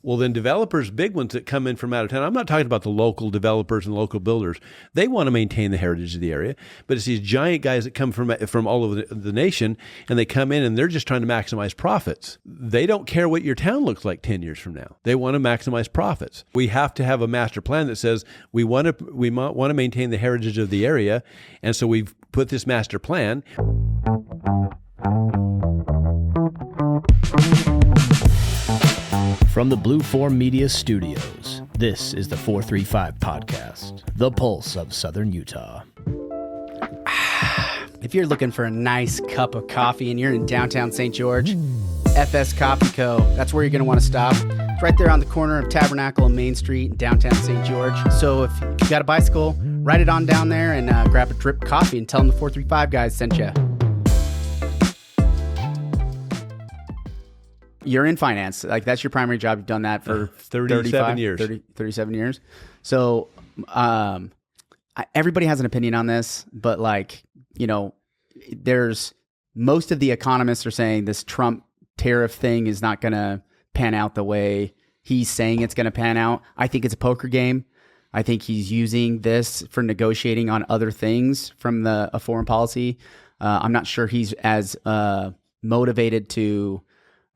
Well, then developers, big ones that come in from out of town, I'm not talking about the local developers and local builders. They want to maintain the heritage of the area, but it's these giant guys that come from all over the nation, and they come in and they're just trying to maximize profits. They don't care what your town looks like 10 years from now. They want to maximize profits. We have to have a master plan that says we want to maintain the heritage of the area, and so we've put this master plan. From the Blue Form Media Studios, this is the 435 Podcast, the pulse of Southern Utah. If you're looking for a nice cup of coffee and you're in downtown St. George, FS Coffee Co., that's where you're going to want to stop. It's right there on the corner of Tabernacle and Main Street in downtown St. George. So if you got a bicycle, ride it on down there and grab a drip coffee and tell them the 435 guys sent you. You're in finance. Like, that's your primary job. You've done that for 37 years. 37 years. So everybody has an opinion on this, but there's most of the economists are saying this Trump tariff thing is not going to pan out the way he's saying it's going to pan out. I think it's a poker game. I think he's using this for negotiating on other things from a foreign policy. I'm not sure he's as motivated to...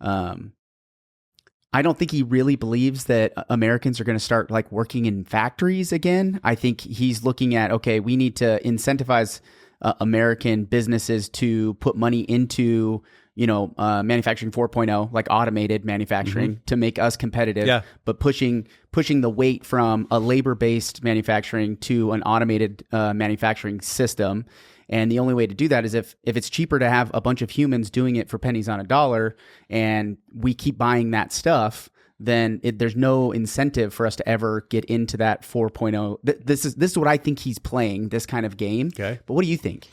I don't think he really believes that Americans are going to start working in factories again. I think he's looking at, okay, we need to incentivize American businesses to put money into, manufacturing 4.0, like automated manufacturing, to make us competitive, but pushing the weight from a labor-based manufacturing to an automated manufacturing system. And the only way to do that is if it's cheaper to have a bunch of humans doing it for pennies on a dollar, and we keep buying that stuff, then there's no incentive for us to ever get into that 4.0. This is what I think he's playing, this kind of game. Okay. But what do you think?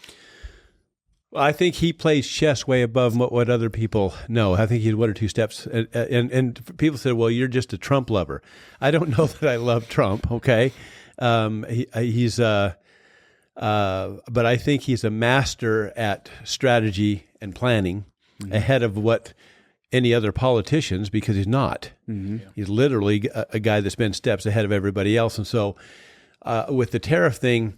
Well, I think he plays chess way above what other people know. I think he's one or two steps. And people said, well, you're just a Trump lover. I don't know that I love Trump, okay? But I think he's a master at strategy and planning ahead of what any other politicians, because he's not. He's literally a guy that's been steps ahead of everybody else. And so with the tariff thing,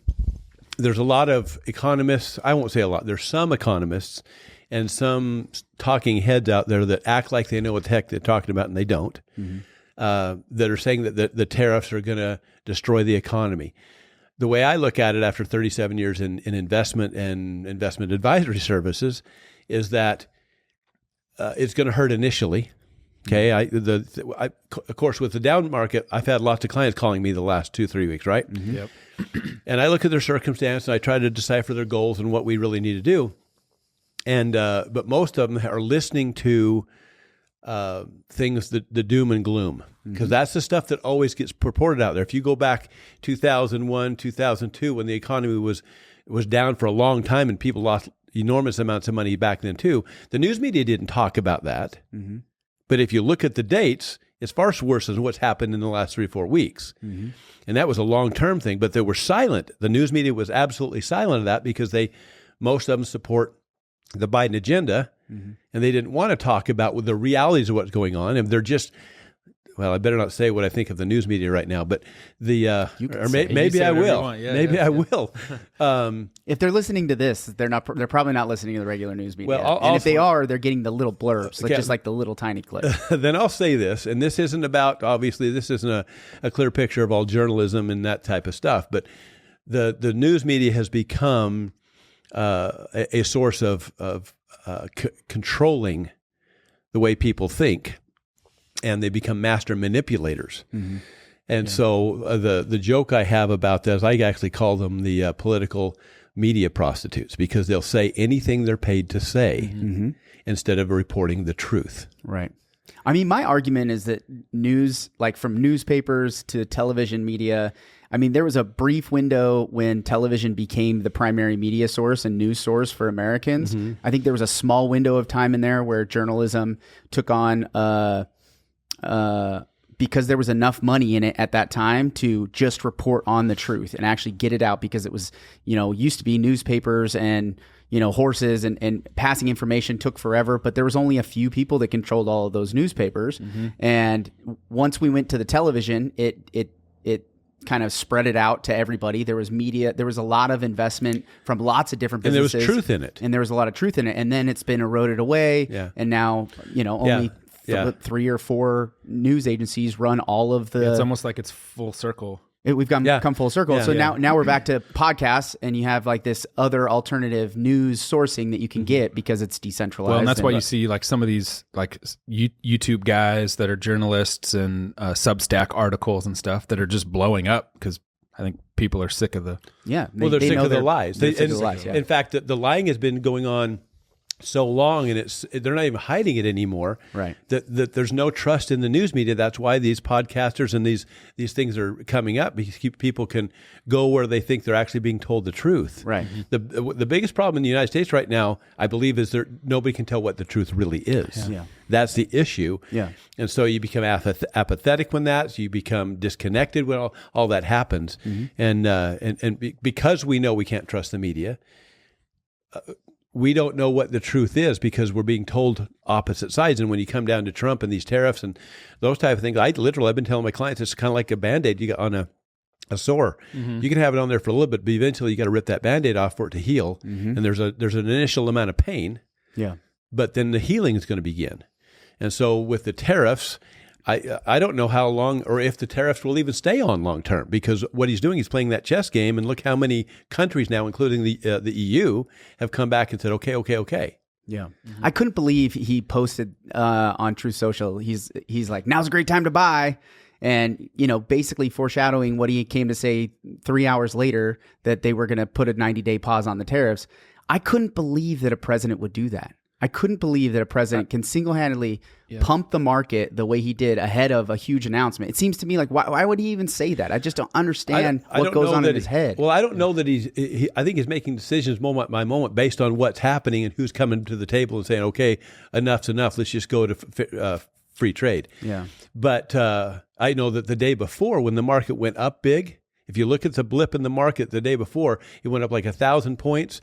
there's a lot of economists. I won't say a lot. There's some economists and some talking heads out there that act like they know what the heck they're talking about, and they don't, that are saying that the tariffs are going to destroy the economy. The way I look at it after 37 years in investment and investment advisory services is that it's going to hurt initially. Okay, of course, with the down market, I've had lots of clients calling me the last 2-3 weeks, right? Yep. And I look at their circumstance and I try to decipher their goals and what we really need to do. And but most of them are listening to things, the doom and gloom, because that's the stuff that always gets purported out there. If you go back 2001, 2002, when the economy was down for a long time and people lost enormous amounts of money back then too, the news media didn't talk about that. But if you look at the dates, it's far worse than what's happened in the last 3 or 4 weeks. And that was a long-term thing, but they were silent. The news media was absolutely silent of that because most of them support the Biden agenda, and they didn't want to talk about the realities of what's going on. And they're just, well, I better not say what I think of the news media right now, but maybe I will. Maybe I will. If they're listening to this, they're probably not listening to the regular news media. Well, and if they are, they're getting the little blurbs, just like the little tiny clips. Then I'll say this, and this isn't about, obviously, this isn't a clear picture of all journalism and that type of stuff, but the news media has become a source of controlling the way people think, and they become master manipulators. And so the joke I have about this, I actually call them the political media prostitutes, because they'll say anything they're paid to say instead of reporting the truth. Right. I mean, my argument is that news, from newspapers to television media, I mean, there was a brief window when television became the primary media source and news source for Americans. I think there was a small window of time in there where journalism took on because there was enough money in it at that time to just report on the truth and actually get it out, because it was, used to be newspapers and, horses and passing information took forever, but there was only a few people that controlled all of those newspapers. And once we went to the television, it kind of spread it out to everybody. There was media. There was a lot of investment from lots of different businesses. And there was truth in it. And there was a lot of truth in it. And then it's been eroded away. Yeah. And now, only 3 or 4 news agencies run all of the... It's almost like it's full circle. We've come full circle. Yeah, So now we're back to podcasts, and you have like this other alternative news sourcing that you can get because it's decentralized. Well, and that's why you see like some of these like YouTube guys that are journalists and Substack articles and stuff that are just blowing up because I think people are sick of the... Yeah. They're sick of the lies. They're sick of the lies, yeah. In fact, the lying has been going on so long, and they're not even hiding it anymore. Right. That there's no trust in the news media. That's why these podcasters and these things are coming up, because people can go where they think they're actually being told the truth. Right. The biggest problem in the United States right now, I believe, is nobody can tell what the truth really is. Yeah. That's the issue. Yeah. And so you become apathetic when you become disconnected when all that happens. And because we know we can't trust the media, we don't know what the truth is because we're being told opposite sides. And when you come down to Trump and these tariffs and those type of things, I've been telling my clients, it's kind of like a Band-Aid you got on a sore. You can have it on there for a little bit, but eventually you got to rip that Band-Aid off for it to heal. And there's an initial amount of pain. Yeah. But then the healing is going to begin. And so with the tariffs, I don't know how long or if the tariffs will even stay on long term, because what he's doing is playing that chess game. And look how many countries now, including the EU, have come back and said, okay. Yeah. I couldn't believe he posted on Truth Social. He's like, now's a great time to buy. And, basically foreshadowing what he came to say 3 hours later, that they were going to put a 90-day pause on the tariffs. I couldn't believe that a president would do that. I couldn't believe that a president can single-handedly pump the market the way he did ahead of a huge announcement. It seems to me like, why would he even say that? I just don't understand what goes on in his head. Well, I don't know that I think he's making decisions moment by moment based on what's happening and who's coming to the table and saying, okay, enough's enough. Let's just go to free trade. Yeah. But I know that the day before, when the market went up big, if you look at the blip in the market the day before, it went up like 1,000 points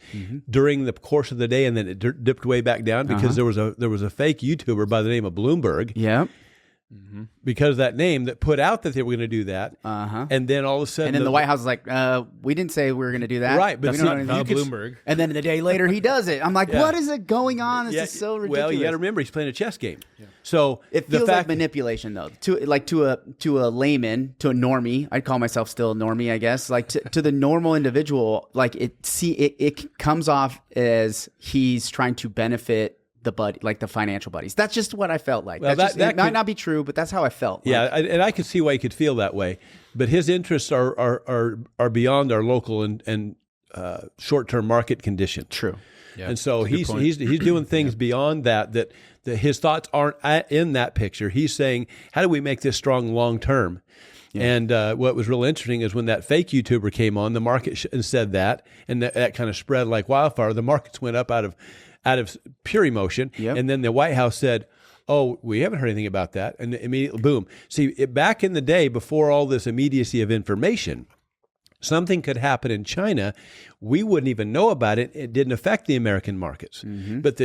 during the course of the day, and then it dipped way back down because there was a fake YouTuber by the name of Bloomberg. Yeah. Because of that name that put out that they were going to do that. And then all of a sudden... And then the White House is like, we didn't say we were going to do that. Right. But we don't know Bloomberg. And then the day later he does it. I'm like, what is it going on? This is so ridiculous. Well, you got to remember, he's playing a chess game. Yeah. So it feels like manipulation, though. To a layman, to a normie, I'd call myself still a normie, I guess. Like to the normal individual, like it comes off as he's trying to benefit the financial buddies. That's just what I felt like. Well, that might not be true, but that's how I felt. Yeah, and I could see why he could feel that way. But his interests are beyond our local and short-term market condition. True. Yeah, and so he's doing things beyond that his thoughts aren't in that picture. He's saying, how do we make this strong long term? Yeah. And what was real interesting is when that fake YouTuber came on, the market said that, and that kind of spread like wildfire. The markets went up out of pure emotion. Yep. And then the White House said, oh, we haven't heard anything about that. And immediately, boom. See, back in the day, before all this immediacy of information, something could happen in China. We wouldn't even know about it. It didn't affect the American markets. But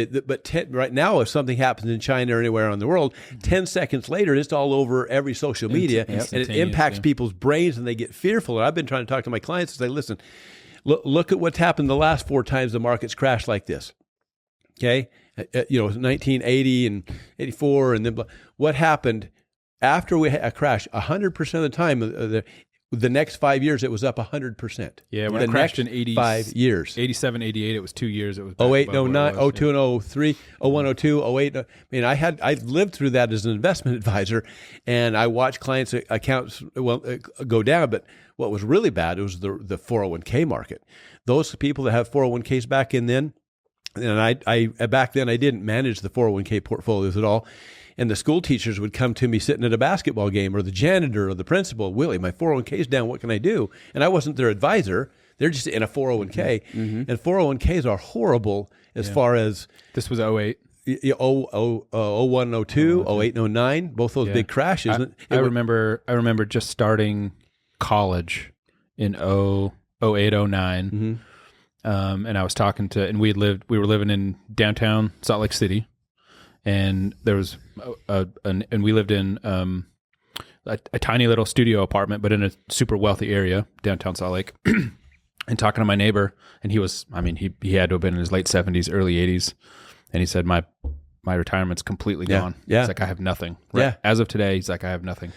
right now, if something happens in China or anywhere in the world, 10 seconds later, it's all over every social media, and it impacts people's brains, and they get fearful. And I've been trying to talk to my clients and say, listen, look at what's happened the last 4 times the markets crashed like this. Okay, 1980 and 84, and then what happened after a crash? 100% of the time, the next 5 years, it was up 100%. Yeah, when it crashed in 5 years, 87, 88, it was 2 years. It was 08, 09, 02, and 03, 01, 02, 08. I mean, I lived through that as an investment advisor, and I watched clients' accounts go down. But what was really bad was the 401k market. Those people that have 401ks back then. And I back then I didn't manage the 401k portfolios at all. And the school teachers would come to me sitting at a basketball game, or the janitor or the principal, Willie, my 401k's down, what can I do? And I wasn't their advisor. They're just in a 401k. And 401ks are horrible as far as... This was 08. 01, 02, 08, 09, both those big crashes. I remember just starting college in 08, 09. And I was talking to, and we were living in downtown Salt Lake City, and there was and we lived in a tiny little studio apartment, but in a super wealthy area, downtown Salt Lake. And talking to my neighbor, and he had to have been in his late 70s, early 80s, and he said, my retirement's completely gone. Yeah. He's like, I have nothing. Right? Yeah. As of today, he's like, I have nothing.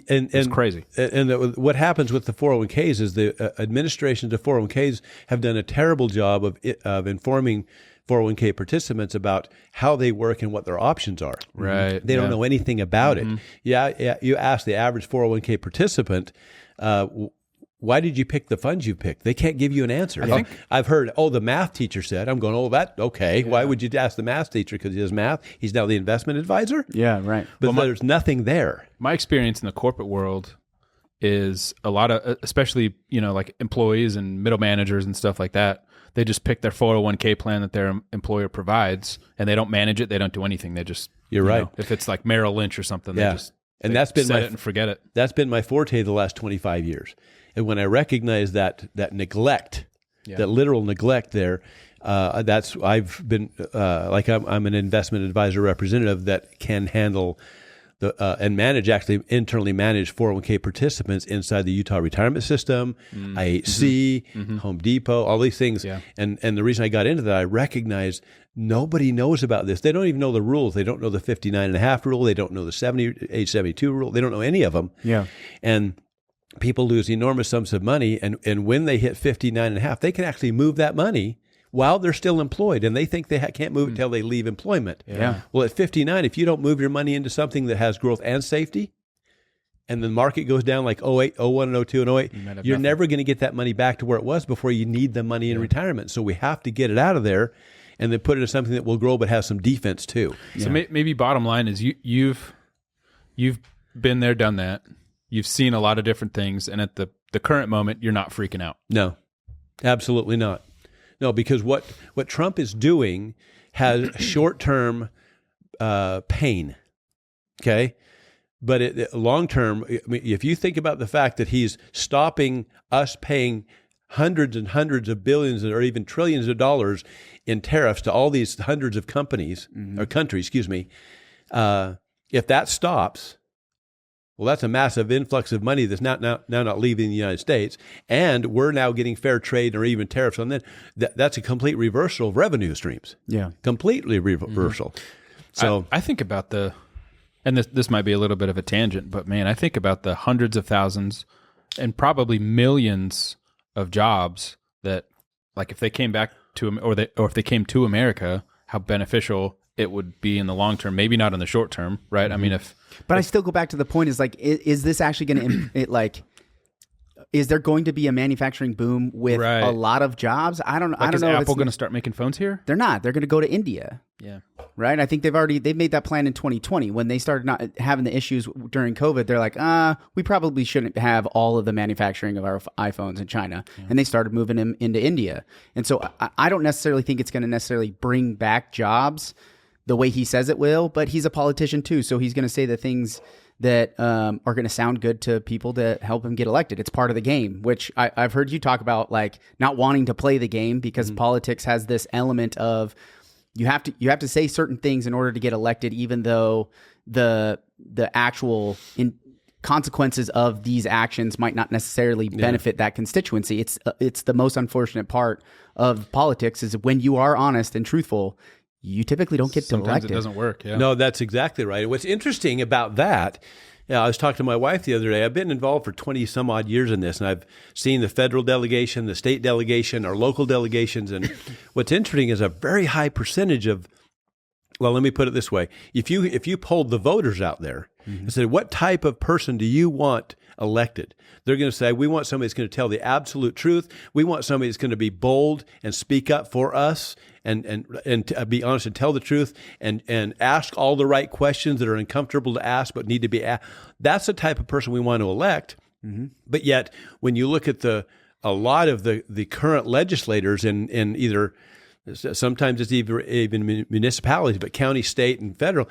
And it's crazy. And what happens with the 401ks is the administrations of 401ks have done a terrible job of informing 401k participants about how they work and what their options are. Right. They don't know anything about it. Yeah. You ask the average 401k participant, why did you pick the funds you picked? They can't give you an answer. I've heard, the math teacher said. I'm going, okay. Yeah. Why would you ask the math teacher? Because he does math. He's now the investment advisor? Yeah, right. But there's nothing there. My experience in the corporate world is a lot of, especially, like employees and middle managers and stuff like that, they just pick their 401k plan that their employer provides, and they don't manage it. They don't do anything. They just, You're right. If it's like Merrill Lynch or something, they just that's been set it and forget it. That's been my forte the last 25 years. And when I recognize that neglect, that literal neglect there, I've been I'm an investment advisor representative that can handle and internally manage 401k participants inside the Utah retirement system, IHC, Home Depot, all these things. Yeah. And the reason I got into that, I recognize nobody knows about this. They don't even know the rules. They don't know the 59.5 rule. They don't know the age 72 rule. They don't know any of them. Yeah. And people lose enormous sums of money, and when they hit 59.5, they can actually move that money while they're still employed, and they think they can't move it until they leave employment. Yeah. Well, at 59, if you don't move your money into something that has growth and safety, and the market goes down like 08, 01, and 02, and 08, you're never going to get that money back to where it was before you need the money in retirement. So we have to get it out of there and then put it in something that will grow but has some defense too. Yeah. So maybe bottom line is you've been there, done that. You've seen a lot of different things, and at the current moment, you're not freaking out. No, absolutely not. No, because what Trump is doing has short-term pain, okay? But long-term, if you think about the fact that he's stopping us paying hundreds and hundreds of billions or even trillions of dollars in tariffs to all these hundreds of companies, or countries, if that stops, well, that's a massive influx of money that's now not leaving the United States, and we're now getting fair trade or even tariffs on that. That's a complete reversal of revenue streams. Yeah, completely reversal. So I think about and this might be a little bit of a tangent, but man, I think about the hundreds of thousands and probably millions of jobs that, like, if they came back to or if they came to America, how beneficial it would be in the long term. Maybe not in the short term, right? I mean, But I still go back to the point is like, is this actually going to, is there going to be a manufacturing boom with a lot of jobs? I don't know. Is Apple going to start making phones here? They're not. They're going to go to India. Yeah. Right? I think they've made that plan in 2020. When they started not having the issues during COVID, they're like, we probably shouldn't have all of the manufacturing of our iPhones in China. Yeah. And they started moving them into India. And so I don't necessarily think it's going to necessarily bring back jobs the way he says it will, but he's a politician too. So he's going to say the things that are going to sound good to people to help him get elected. It's part of the game, which I've heard you talk about, like not wanting to play the game because politics has this element of you have to say certain things in order to get elected, even though the actual consequences of these actions might not necessarily benefit that constituency. It's the most unfortunate part of politics is when you are honest and truthful, you typically don't get Sometimes elected. It doesn't work. Yeah. No, that's exactly right. And what's interesting about that, I was talking to my wife the other day. I've been involved for 20 some odd years in this, and I've seen the federal delegation, the state delegation, our local delegations. And what's interesting is a very high percentage of, well, let me put it this way. If you polled the voters out there and said, what type of person do you want elected? They're going to say, we want somebody that's going to tell the absolute truth. We want somebody that's going to be bold and speak up for us and be honest and tell the truth and ask all the right questions that are uncomfortable to ask but need to be asked. That's the type of person we want to elect. But yet, when you look at a lot of the current legislators in either Sometimes it's even municipalities, but county, state, and federal.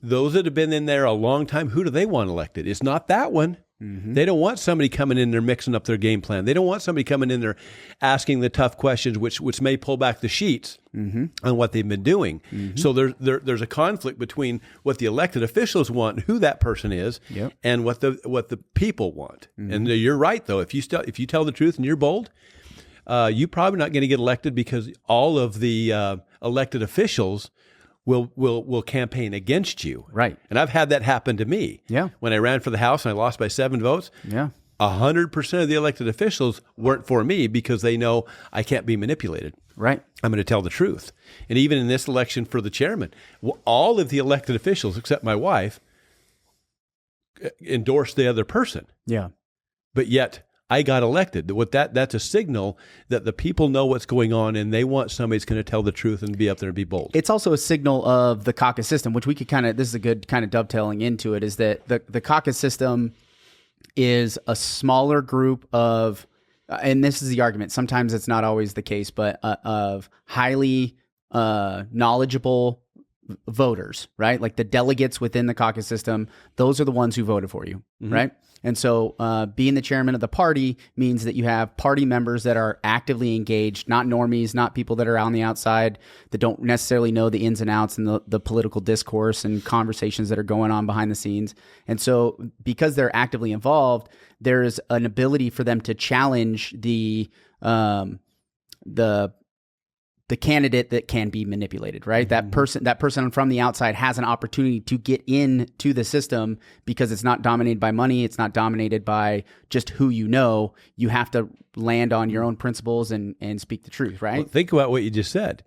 Those that have been in there a long time, who do they want elected? It's not that one. They don't want somebody coming in there mixing up their game plan. They don't want somebody coming in there asking the tough questions, which may pull back the sheets on what they've been doing. So there's a conflict between what the elected officials want, who that person is, and what the people want. And you're right, though. If you tell the truth and you're bold, you're probably not going to get elected because all of the elected officials will campaign against you. Right. And I've had that happen to me. Yeah. When I ran for the House and I lost by 7 votes. Yeah. 100% of the elected officials weren't for me because they know I can't be manipulated. Right. I'm going to tell the truth. And even in this election for the chairman, all of the elected officials, except my wife, endorsed the other person. Yeah. But yet I got elected. That's a signal that the people know what's going on and they want somebody that's going to tell the truth and be up there and be bold. It's also a signal of the caucus system, which we could this is a good kind of dovetailing into it, is that the caucus system is a smaller group of, and this is the argument, sometimes it's not always the case, but of highly knowledgeable voters, right? Like the delegates within the caucus system, those are the ones who voted for you, right? And so being the chairman of the party means that you have party members that are actively engaged, not normies, not people that are on the outside that don't necessarily know the ins and outs and the political discourse and conversations that are going on behind the scenes. And so because they're actively involved, there's an ability for them to challenge the candidate that can be manipulated, right? That person from the outside has an opportunity to get into the system because it's not dominated by money. It's not dominated by just who you know. You have to land on your own principles and speak the truth, right? Well, think about what you just said.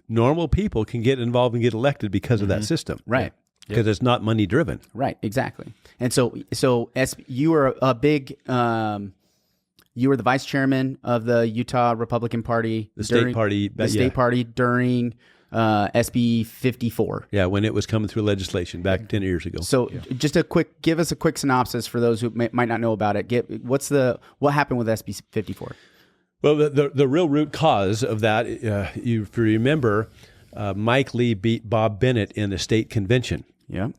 Normal people can get involved and get elected because of that system. Right. Because it's not money driven. Right, exactly. And so you were a big... you were the vice chairman of the Utah Republican Party. The state party during SB 54. Yeah, when it was coming through legislation back 10 years ago. So just give us a quick synopsis for those who might not know about it. What happened with SB 54? Well, the real root cause of that, if you remember, Mike Lee beat Bob Bennett in the state convention. Yeah.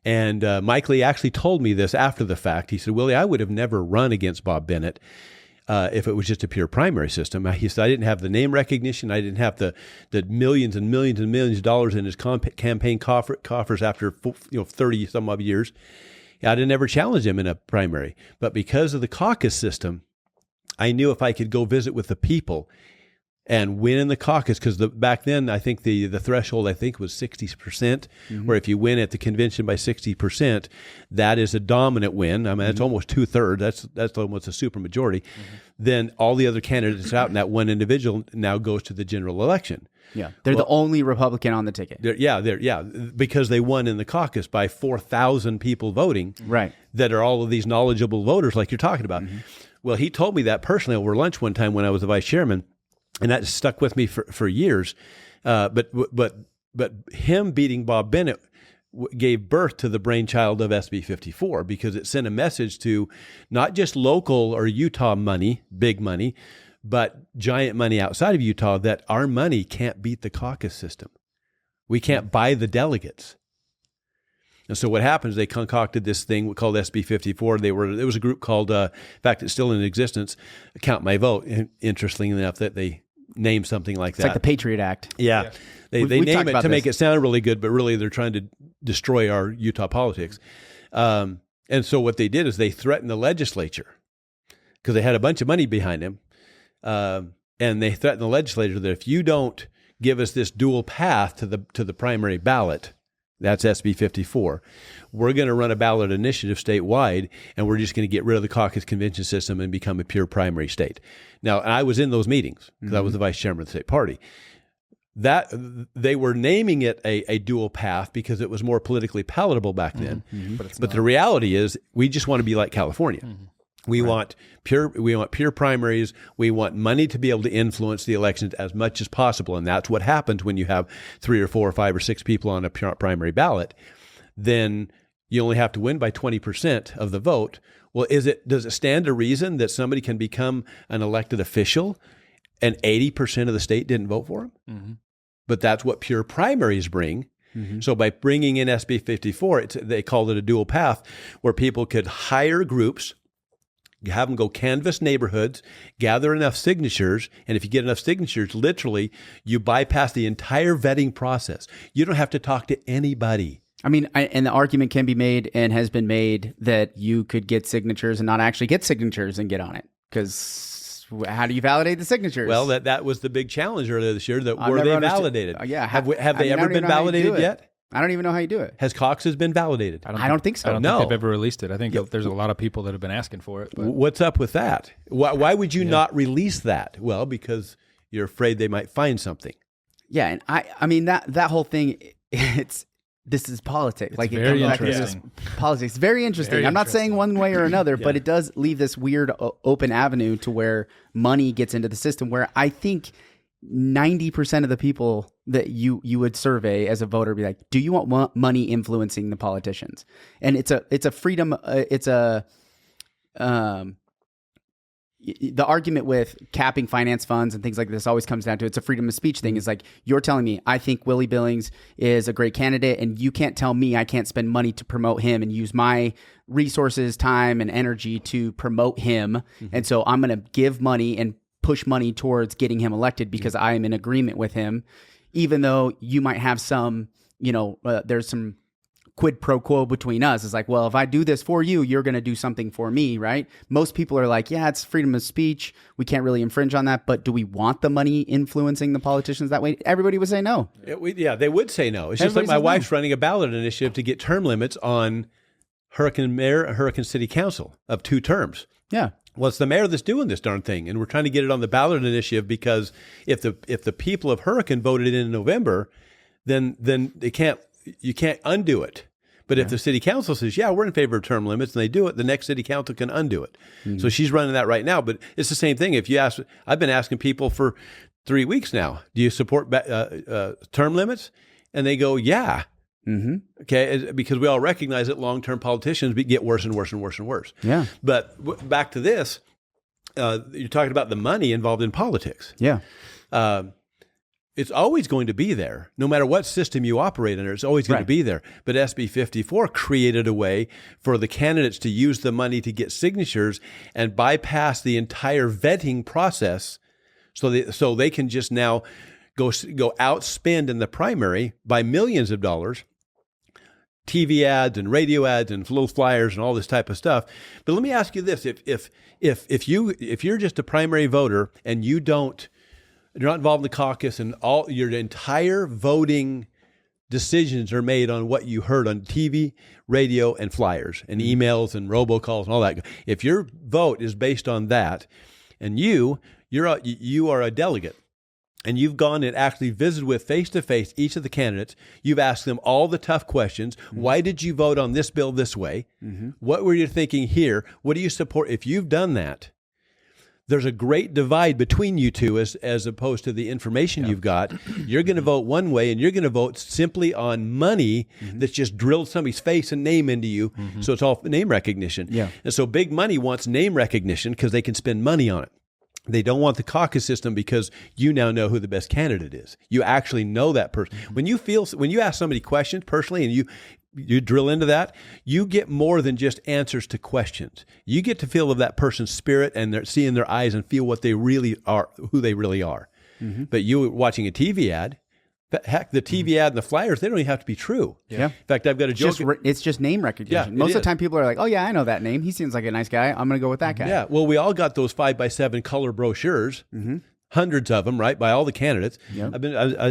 And Mike Lee actually told me this after the fact. He said, Willie, I would have never run against Bob Bennett if it was just a pure primary system. He said, I didn't have the name recognition. I didn't have the millions and millions and millions of dollars in his campaign coffers after 30 some odd years. I'd have never challenged him in a primary. But because of the caucus system, I knew if I could go visit with the people and win in the caucus, because back then I think the threshold was 60%, where if you win at the convention by 60%, that is a dominant win. I mean, it's almost 2/3. That's almost a super majority. Then all the other candidates out, and that one individual now goes to the general election. Yeah, they're the only Republican on the ticket. Because they won in the caucus by 4,000 people voting. Right. That are all of these knowledgeable voters, like you're talking about. Well, he told me that personally over lunch one time when I was the vice chairman. And that stuck with me for years. But him beating Bob Bennett gave birth to the brainchild of SB 54 because it sent a message to not just local or Utah money, big money, but giant money outside of Utah that our money can't beat the caucus system. We can't buy the delegates. And so what happens, they concocted this thing called SB 54. There was a group called, in fact, it's still in existence, Count My Vote. Interestingly enough, that they named something like that. It's like the Patriot Act. Yeah. They name it to make it sound really good, but really they're trying to destroy our Utah politics. And so what they did is they threatened the legislature because they had a bunch of money behind them. And they threatened the legislature that if you don't give us this dual path to the primary ballot, that's SB 54. We're going to run a ballot initiative statewide, and we're just going to get rid of the caucus convention system and become a pure primary state. Now, I was in those meetings because I was the vice chairman of the state party. That they were naming it a dual path because it was more politically palatable back then. But the reality is, we just want to be like California. We want pure primaries. We want money to be able to influence the elections as much as possible, and that's what happens when you have 3 or 4 or 5 or 6 people on a primary ballot. Then you only have to win by 20% of the vote. Well, does it stand to reason that somebody can become an elected official and 80% of the state didn't vote for him. Mm-hmm. But that's what pure primaries bring. Mm-hmm. So by bringing in SB 54, they called it a dual path, where people could hire groups, have them go canvass neighborhoods, gather enough signatures, and if you get enough signatures, literally, you bypass the entire vetting process. You don't have to talk to anybody. I mean, and the argument can be made and has been made that you could get signatures and not actually get signatures and get on it. Because how do you validate the signatures? Well, that was the big challenge earlier this year. That were never they understood- validated? Yeah. Have they I mean, I ever don't been even know how you do validated it. yet? I don't even know how you do it. Has Caucus been validated? I don't think so. I don't No. think they've ever released it. I think there's a lot of people that have been asking for it. But What's up with that? Why would you not release that? Well, because you're afraid they might find something. Yeah, and I mean that whole thing. This is politics. It's like very it comes back to interesting. this politics. Very interesting. Very I'm not saying interesting. one way or another, but it does leave this weird open avenue to where money gets into the system. Where I think 90% of the people that you would survey as a voter be like, do you want money influencing the politicians? And it's a freedom. The argument with capping finance funds and things like this always comes down to it's a freedom of speech thing. It's like, you're telling me I think Willie Billings is a great candidate, and you can't tell me I can't spend money to promote him and use my resources, time, and energy to promote him. And so I'm going to give money and push money towards getting him elected because I am in agreement with him, even though you might have some, there's some quid pro quo between us. It's like, well, if I do this for you, you're going to do something for me, right? Most people are like, yeah, it's freedom of speech. We can't really infringe on that. But do we want the money influencing the politicians that way? Everybody would say no. They would say no. It's just like my wife's running a ballot initiative to get term limits on Hurricane Mayor and Hurricane City Council of 2 terms. Yeah. Well, it's the mayor that's doing this darn thing, and we're trying to get it on the ballot initiative because if the people of Hurricane voted in November, then you can't undo it. But if the city council says, yeah, we're in favor of term limits, and they do it, the next city council can undo it. Mm-hmm. So she's running that right now. But it's the same thing. If you ask, I've been asking people for 3 weeks now, do you support term limits? And they go, yeah. Mm-hmm. Okay, because we all recognize that long-term politicians get worse and worse and worse and worse. Yeah. But back to this, you're talking about the money involved in politics. Yeah. It's always going to be there. No matter what system you operate under, it's always going to be there. But SB 54 created a way for the candidates to use the money to get signatures and bypass the entire vetting process so they can just now go outspend in the primary by millions of dollars, TV ads and radio ads and little flyers and all this type of stuff. But let me ask you this: if you're just a primary voter and you're not involved in the caucus, and all your entire voting decisions are made on what you heard on TV, radio, and flyers, and emails, and robocalls, and all that. If your vote is based on that, and you are a delegate, and you've gone and actually visited with face-to-face each of the candidates, you've asked them all the tough questions. Mm-hmm. Why did you vote on this bill this way? Mm-hmm. What were you thinking here? What do you support? If you've done that, there's a great divide between you two as opposed to the information you've got. You're going to vote one way, and you're going to vote simply on money that's just drilled somebody's face and name into you. Mm-hmm. So it's all name recognition. Yeah. And so big money wants name recognition because they can spend money on it. They don't want the caucus system because you now know who the best candidate is. You actually know that person. Mm-hmm. When you ask somebody questions personally and you drill into that, you get more than just answers to questions. You get to feel of that person's spirit and see in their eyes and feel what they really are, who they really are. Mm-hmm. But you watching a TV ad, heck, the TV ad and the flyers, they don't even have to be true. Yeah. In fact, I've got a joke. It's just name recognition. Yeah, Most of the time people are like, oh yeah, I know that name. He seems like a nice guy. I'm going to go with that guy. Yeah. Well, we all got those 5x7 color brochures. Mm-hmm. Hundreds of them, right, by all the candidates. Yep.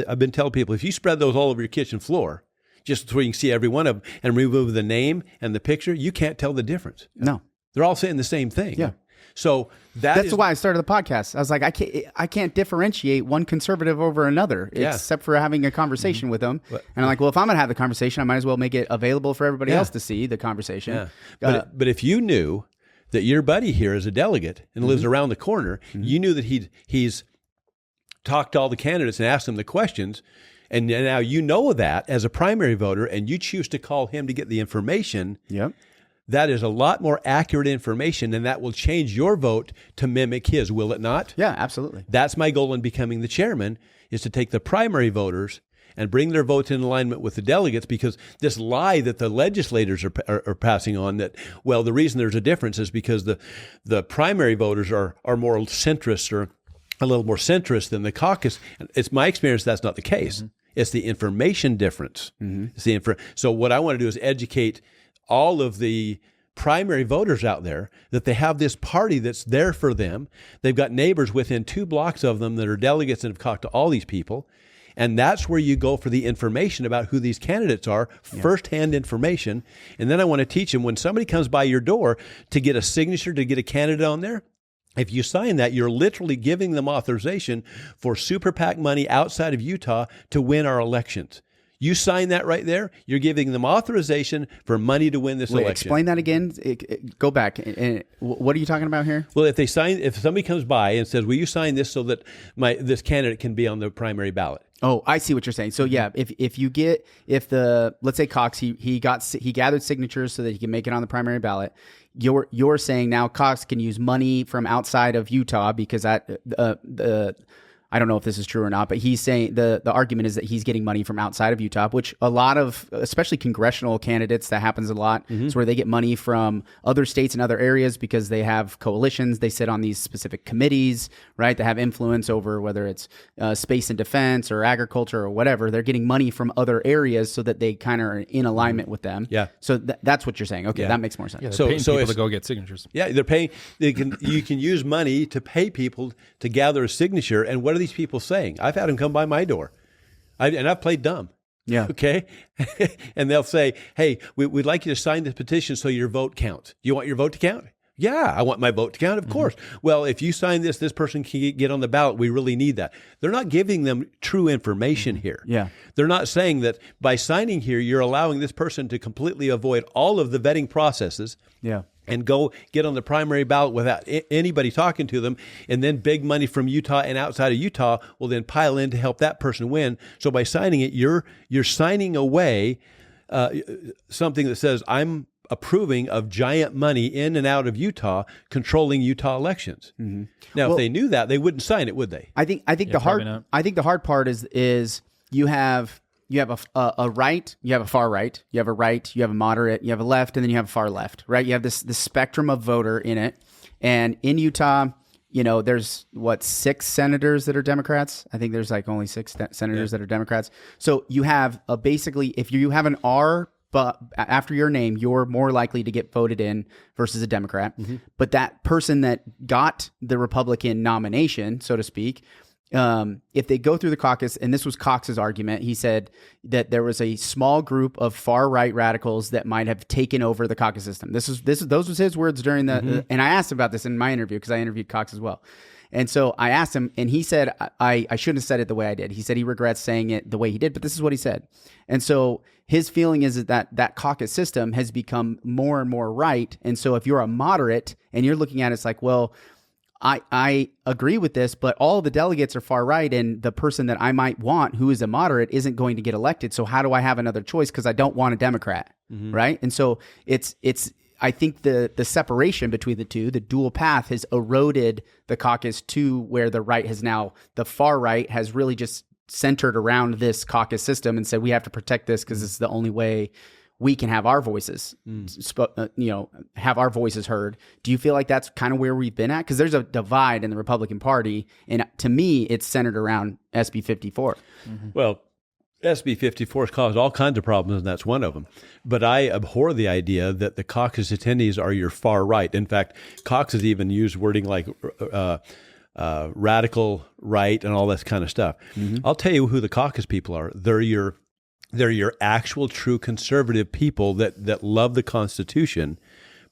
I've been telling people, if you spread those all over your kitchen floor, just so you can see every one of them, and remove the name and the picture, you can't tell the difference. No. They're all saying the same thing. Yeah. So that's why I started the podcast. I was like, I can't differentiate one conservative over another, except for having a conversation with them. And I'm like, well, if I'm going to have the conversation, I might as well make it available for everybody else to see the conversation. Yeah. But if you knew that your buddy here is a delegate and lives around the corner, you knew that he's talked to all the candidates and asked them the questions, and now you know that as a primary voter, and you choose to call him to get the information. Yep. that is a lot more accurate information, and that will change your vote to mimic his, will it not? Yeah, absolutely. That's my goal in becoming the chairman, is to take the primary voters and bring their votes in alignment with the delegates, because this lie that the legislators are passing on, that, well, the reason there's a difference is because the primary voters are more centrist, or a little more centrist than the caucus. It's my experience that's not the case. Mm-hmm. It's the information difference. Mm-hmm. It's so what I want to do is educate all of the primary voters out there that they have this party that's there for them. They've got neighbors within 2 blocks of them that are delegates and have talked to all these people. And that's where you go for the information about who these candidates are, firsthand information. And then I want to teach them, when somebody comes by your door to get a signature, to get a candidate on there, if you sign that, you're literally giving them authorization for super PAC money outside of Utah to win our elections. You sign that right there, you're giving them authorization for money to win this election. Explain that again. Go back. What are you talking about here? Well, if somebody comes by and says, will you sign this so that this candidate can be on the primary ballot? Oh, I see what you're saying. So yeah, let's say Cox, he gathered signatures so that he can make it on the primary ballot. You're saying now Cox can use money from outside of Utah, because I don't know if this is true or not, but he's saying the argument is that he's getting money from outside of Utah, which a lot of, especially congressional candidates, that happens a lot. Mm-hmm. It's where they get money from other states and other areas because they have coalitions. They sit on these specific committees, right? That have influence over whether it's space and defense or agriculture or whatever. They're getting money from other areas so that they kind of are in alignment with them. Yeah. So that's what you're saying. Okay, that makes more sense. Yeah, they're paying people to go get signatures. Yeah, they're paying. You can use money to pay people to gather a signature. And what are these people saying? I've had them come by my door, and I've played dumb. Yeah. Okay. And they'll say, hey, we'd like you to sign this petition so your vote counts. You want your vote to count? Yeah, I want my vote to count, of course. Well, if you sign this person can get on the ballot. We really need that. They're not giving them true information here. Yeah. They're not saying that by signing here, you're allowing this person to completely avoid all of the vetting processes. Yeah. And go get on the primary ballot without anybody talking to them, and then big money from Utah and outside of Utah will then pile in to help that person win. So by signing it, you're signing away something that says, I'm approving of giant money in and out of Utah, controlling Utah elections. Mm-hmm. Now, if they knew that, they wouldn't sign it, would they? I think the hard part is you have a right, you have a far right, you have a right, you have a moderate, you have a left, and then you have a far left, right? You have this spectrum of voter in it. And in Utah, there's 6 senators that are Democrats. I think there's only 6 senators that are Democrats. So you have basically, if you have an R but after your name, you're more likely to get voted in versus a Democrat. Mm-hmm. But that person that got the Republican nomination, so to speak, if they go through the caucus, and this was Cox's argument, he said that there was a small group of far right radicals that might have taken over the caucus system. Those was his words during the, and I asked him about this in my interview because I interviewed Cox as well. And so I asked him, and he said, I shouldn't have said it the way I did. He said he regrets saying it the way he did, but this is what he said. And so his feeling is that caucus system has become more and more right. And so if you're a moderate and you're looking at it, it's like, well, I agree with this, but all the delegates are far right, and the person that I might want who is a moderate isn't going to get elected. So how do I have another choice? Because I don't want a Democrat, right? And so it's I think the separation between the two, the dual path, has eroded the caucus to where the far right has really just centered around this caucus system and said we have to protect this because it's the only way we can have our voices, have our voices heard. Do you feel like that's kind of where we've been at? Because there's a divide in the Republican Party, and to me, it's centered around SB 54. Mm-hmm. Well, SB 54 has caused all kinds of problems, and that's one of them. But I abhor the idea that the caucus attendees are your far right. In fact, Cox has even used wording like radical right and all this kind of stuff. Mm-hmm. I'll tell you who the caucus people are. They're your actual true conservative people that love the Constitution,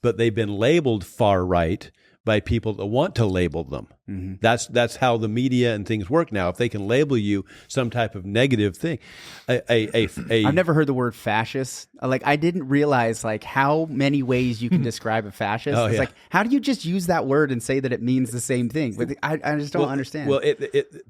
but they've been labeled far right by people that want to label them. Mm-hmm. That's how the media and things work now. If they can label you some type of negative thing, I've never heard the word fascist. Like, I didn't realize like how many ways you can describe a fascist. It's like, how do you just use that word and say that it means the same thing? But I just don't understand. Well,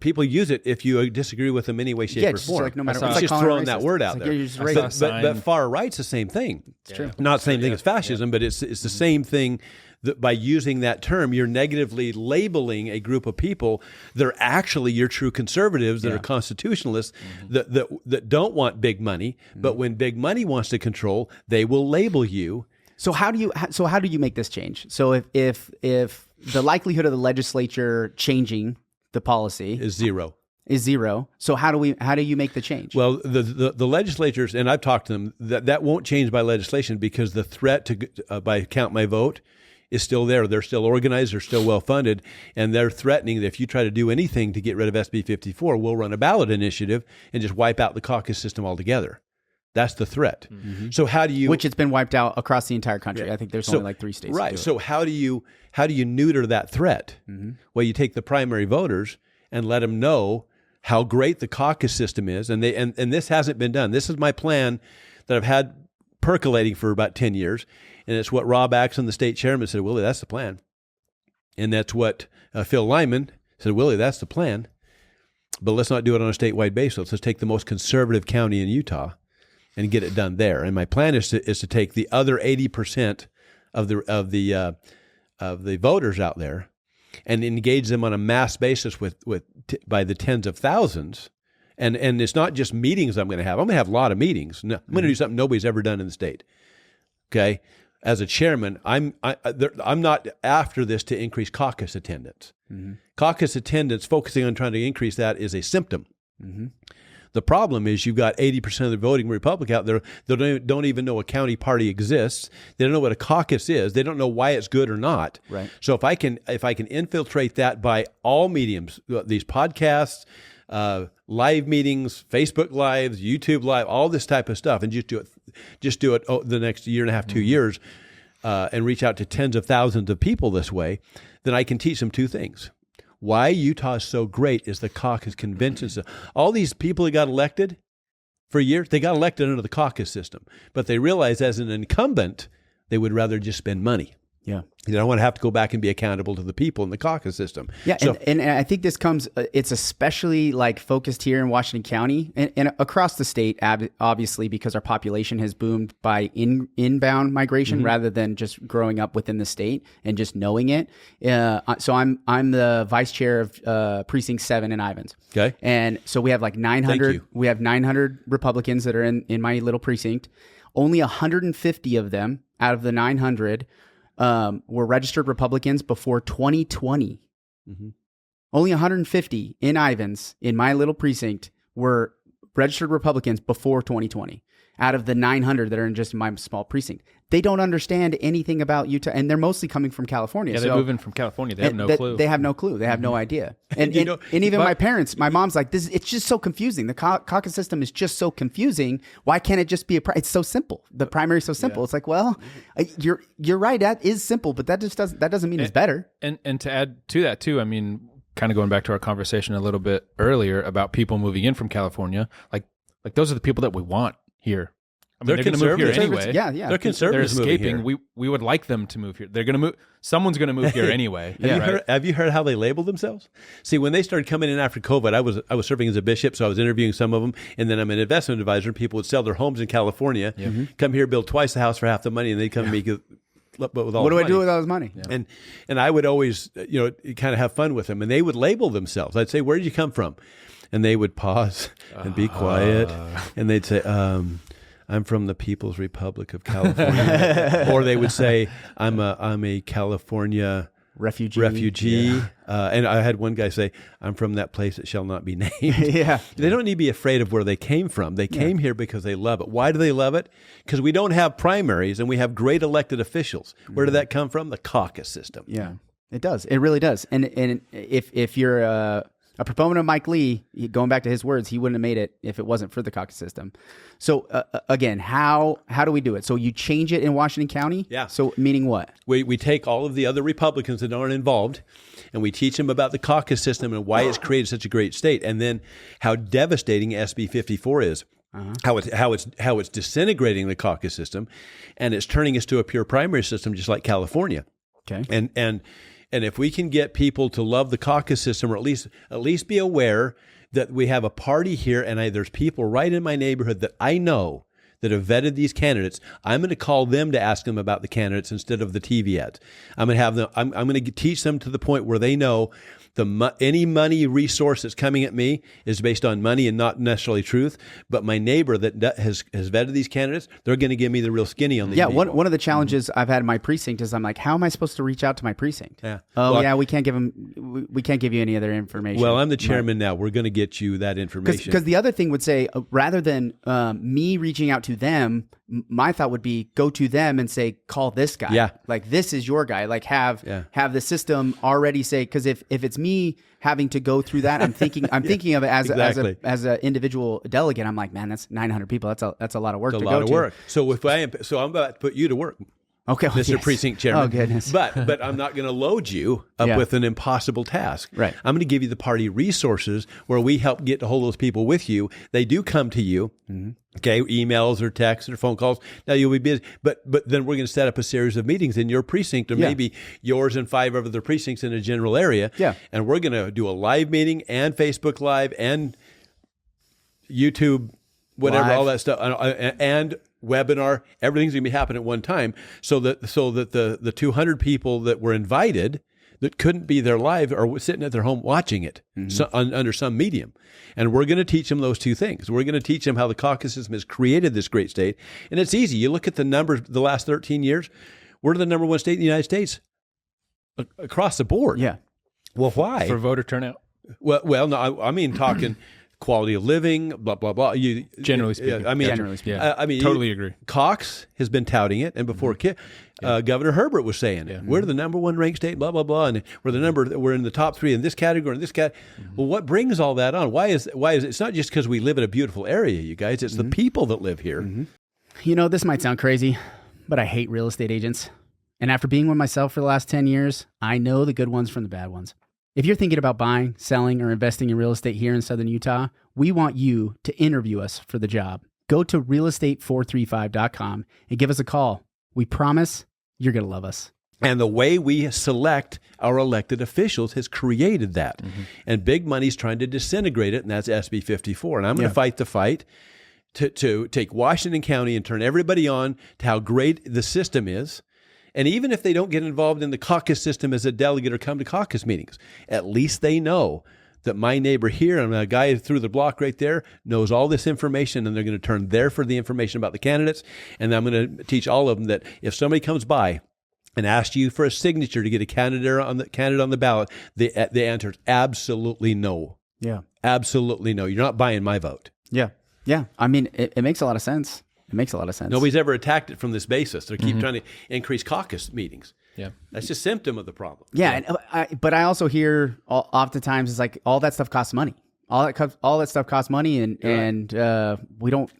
people use it if you disagree with them any way, shape, or form. Like no matter it's just throwing that word out there. You're just racist. But far right's the same thing. It's true. Not the same thing as fascism, but it's the same thing. That by using that term, you're negatively labeling a group of people that are actually your true conservatives, that are constitutionalists, that don't want big money. But when big money wants to control, they will label you. So how do you make this change? So if the likelihood of the legislature changing the policy Is zero. So how do you make the change? Well, the legislatures, and I've talked to them, that won't change by legislation because the threat to by count my vote is still there. They're still organized. They're still well funded, and they're threatening that if you try to do anything to get rid of SB 54, we'll run a ballot initiative and just wipe out the caucus system altogether. That's the threat. Mm-hmm. So how do you? Which it's been wiped out across the entire country. I think there's only like 3 states. Right. So how do you neuter that threat? Mm-hmm. Well, you take the primary voters and let them know how great the caucus system is, and this hasn't been done. This is my plan that I've had percolating for about 10 years. And it's what Rob Axon, the state chairman, said, Willie, that's the plan. And that's what Phil Lyman said, Willie, that's the plan. But let's not do it on a statewide basis. Let's take the most conservative county in Utah and get it done there. And my plan is to take the other 80% of the voters out there and engage them on a mass basis by the tens of thousands. And it's not just meetings I'm going to have. I'm going to have a lot of meetings. No, I'm going to do something nobody's ever done in the state. Okay. As a chairman, I'm not after this to increase caucus attendance. Mm-hmm. Caucus attendance, focusing on trying to increase that, is a symptom. Mm-hmm. The problem is you've got 80% of the voting Republic out there that don't even know a county party exists. They don't know what a caucus is. They don't know why it's good or not. Right. So if I can infiltrate that by all mediums, these podcasts, live meetings, Facebook Lives, YouTube Live, all this type of stuff, and just do it the next year and a half, 2 years, and reach out to tens of thousands of people this way, then I can teach them 2 things. Why Utah is so great is the caucus conventions. All these people that got elected for years, they got elected under the caucus system, but they realized as an incumbent, they would rather just spend money. Yeah. You don't want to have to go back and be accountable to the people in the caucus system. Yeah, so, and I think this comes, it's especially like focused here in Washington County and across the state, obviously, because our population has boomed by inbound migration rather than just growing up within the state and just knowing it. So I'm the vice chair of Precinct 7 in Ivins. Okay. And so we have like 900, we have 900 Republicans that are in my little precinct. Only 150 of them out of the 900 were registered Republicans before 2020. Mm-hmm. Only 150 in Ivins, in my little precinct, were registered Republicans before 2020. Out of the 900 that are in just my small precinct, they don't understand anything about Utah, and they're mostly coming from California. Yeah, they're moving from California. They have no clue. They have no clue. They have no idea. And even my parents, my mom's like, "This. It's just so confusing. The caucus system is just so confusing. Why can't it just be it's so simple? The primary is so simple." Yeah. It's like, well, you're right. That is simple, but that doesn't mean it's better. And to add to that too, I mean, kind of going back to our conversation a little bit earlier about people moving in from California, like those are the people that we want here. I mean, they're going to move here anyway. Yeah. They're conservatives. They're escaping. We would like them to move here. They're going to move. Someone's going to move here anyway. Have you heard how they label themselves? See, when they started coming in after COVID, I was serving as a bishop, so I was interviewing some of them, and then I'm an investment advisor. People would sell their homes in California, come here, build twice the house for half the money, and they'd come to me with all. What do I do with all this money? Yeah. And I would always kind of have fun with them, and they would label themselves. I'd say, "Where did you come from?" And they would pause and be quiet, and they'd say, "I'm from the People's Republic of California," or they would say, "I'm a California refugee." And I had one guy say, "I'm from that place that shall not be named." Yeah, they don't need to be afraid of where they came from. They came here because they love it. Why do they love it? Because we don't have primaries and we have great elected officials. Where did that come from? The caucus system. Yeah, it does. It really does. And if you're A proponent of Mike Lee, going back to his words, he wouldn't have made it if it wasn't for the caucus system. So again, how do we do it? So you change it in Washington County? Yeah. So meaning what? We take all of the other Republicans that aren't involved, and we teach them about the caucus system and why it's created such a great state, and then how devastating SB 54 is. How it's disintegrating the caucus system, and it's turning us to a pure primary system, just like California. Okay. And if we can get people to love the caucus system, or at least be aware that we have a party here, and there's people right in my neighborhood that I know that have vetted these candidates, I'm going to call them to ask them about the candidates instead of the TV ads. I'm going to have them. I'm going to teach them to the point where they know any money resource that's coming at me is based on money and not necessarily truth. But my neighbor that has vetted these candidates, they're going to give me the real skinny on these people. One of the challenges I've had in my precinct is I'm like, how am I supposed to reach out to my precinct? Yeah. We can't give you any other information. Well, I'm the chairman now. We're going to get you that information. Because the other thing would say, rather than me reaching out to them, my thought would be go to them and say, call this guy. Yeah. Like, this is your guy. Like, have the system already say, because if it's me having to go through that, I'm thinking of it as exactly. as an individual delegate. I'm like, man, that's 900 people. That's a lot of work. It's a lot of work. So I'm about to put you to work. Okay, Mr. Precinct Chairman. Oh, goodness. But I'm not going to load you up with an impossible task. Right. I'm going to give you the party resources where we help get a hold of those people with you. They do come to you, okay, emails or texts or phone calls. Now, you'll be busy, but then we're going to set up a series of meetings in your precinct, or maybe yours and 5 other precincts in a general area. Yeah. And we're going to do a live meeting and Facebook Live and YouTube, whatever, Live. all that stuff, and webinar. Everything's going to be happening at one time, so that the 200 people that were invited that couldn't be there live are sitting at their home watching it under some medium. And we're going to teach them those two things. We're going to teach them how the caucus system has created this great state. And it's easy. You look at the numbers the last 13 years, we're the number one state in the United States across the board. Yeah. Well, why? For voter turnout. Well, no, I mean talking quality of living, blah blah blah. Generally speaking, generally speaking, totally agree. Caucus has been touting it, and before Governor Herbert was saying it. We're the number one ranked state, blah blah blah, and we're in the top 3 in this category and this category. Well, what brings all that on? Why is it's not just because we live in a beautiful area, you guys. It's the people that live here. You know, this might sound crazy, but I hate real estate agents. And after being one myself for the last 10 years, I know the good ones from the bad ones. If you're thinking about buying, selling, or investing in real estate here in Southern Utah, we want you to interview us for the job. Go to realestate435.com and give us a call. We promise you're going to love us. And the way we select our elected officials has created that. And big money's trying to disintegrate it, and that's SB 54. And I'm going to fight the fight to take Washington County and turn everybody on to how great the system is. And even if they don't get involved in the caucus system as a delegate or come to caucus meetings, at least they know that my neighbor here and a guy through the block right there knows all this information, and they're going to turn there for the information about the candidates. And I'm going to teach all of them that if somebody comes by and asks you for a signature to get a candidate on the ballot, the answer is absolutely no. Yeah. Absolutely no. You're not buying my vote. Yeah. Yeah. I mean, it makes a lot of sense. It makes a lot of sense. Nobody's ever attacked it from this basis. They keep trying to increase caucus meetings. Yeah. That's just a symptom of the problem. Yeah. But I also hear oftentimes it's like all that stuff costs money. All that stuff costs money, and we don't.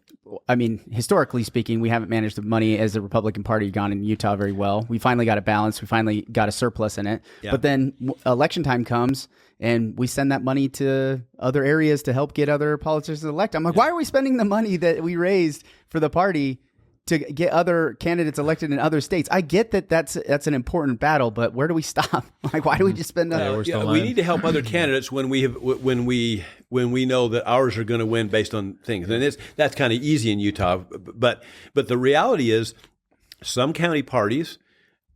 I mean, historically speaking, we haven't managed the money as the Republican Party gone in Utah very well. We finally got it balanced. We finally got a surplus in it. Yeah. But then election time comes, and we send that money to other areas to help get other politicians elected. I'm like, why are we spending the money that we raised for the party to get other candidates elected in other states? I get that that's an important battle, but where do we stop? Like, why do we just spend? We need to help other candidates when we know that ours are going to win based on things, and that's kind of easy in Utah. But the reality is, some county parties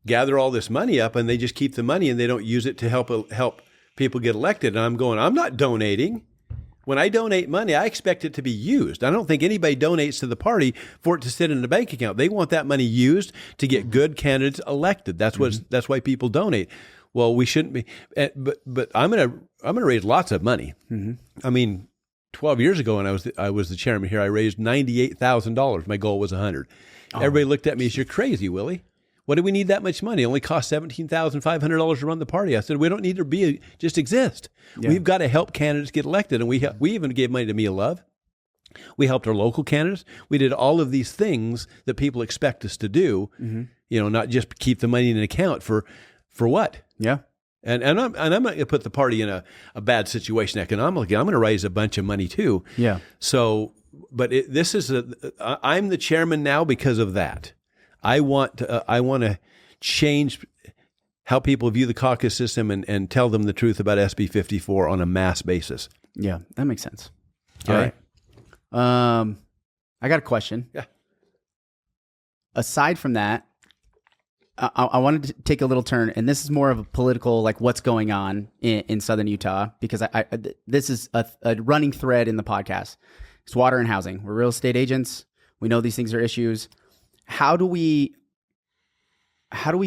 gather all this money up, and they just keep the money, and they don't use it to help people get elected. And I'm not donating. When I donate money, I expect it to be used. I don't think anybody donates to the party for it to sit in a bank account. They want that money used to get good candidates elected. That's why people donate. Well, we shouldn't be. But I'm gonna raise lots of money. I mean, 12 years ago when I was the chairman here, I raised $98,000. My goal was $100,000. Everybody looked at me as, you're crazy, Willie. What do we need that much money? It only costs $17,500 to run the party. I said, we don't need to just exist. Yeah. We've got to help candidates get elected. And we even gave money to Mia Love. We helped our local candidates. We did all of these things that people expect us to do, not just keep the money in an account for what? Yeah. And I'm not going to put the party in a bad situation economically. I'm going to raise a bunch of money too. Yeah. So, but I'm the chairman now because of that. I want to change how people view the caucus system and tell them the truth about SB 54 on a mass basis. Yeah, that makes sense. Okay. All right. I got a question. Yeah. Aside from that, I wanted to take a little turn, and this is more of a political, like what's going on in Southern Utah, because this is a running thread in the podcast. It's water and housing. We're real estate agents. We know these things are issues. How do we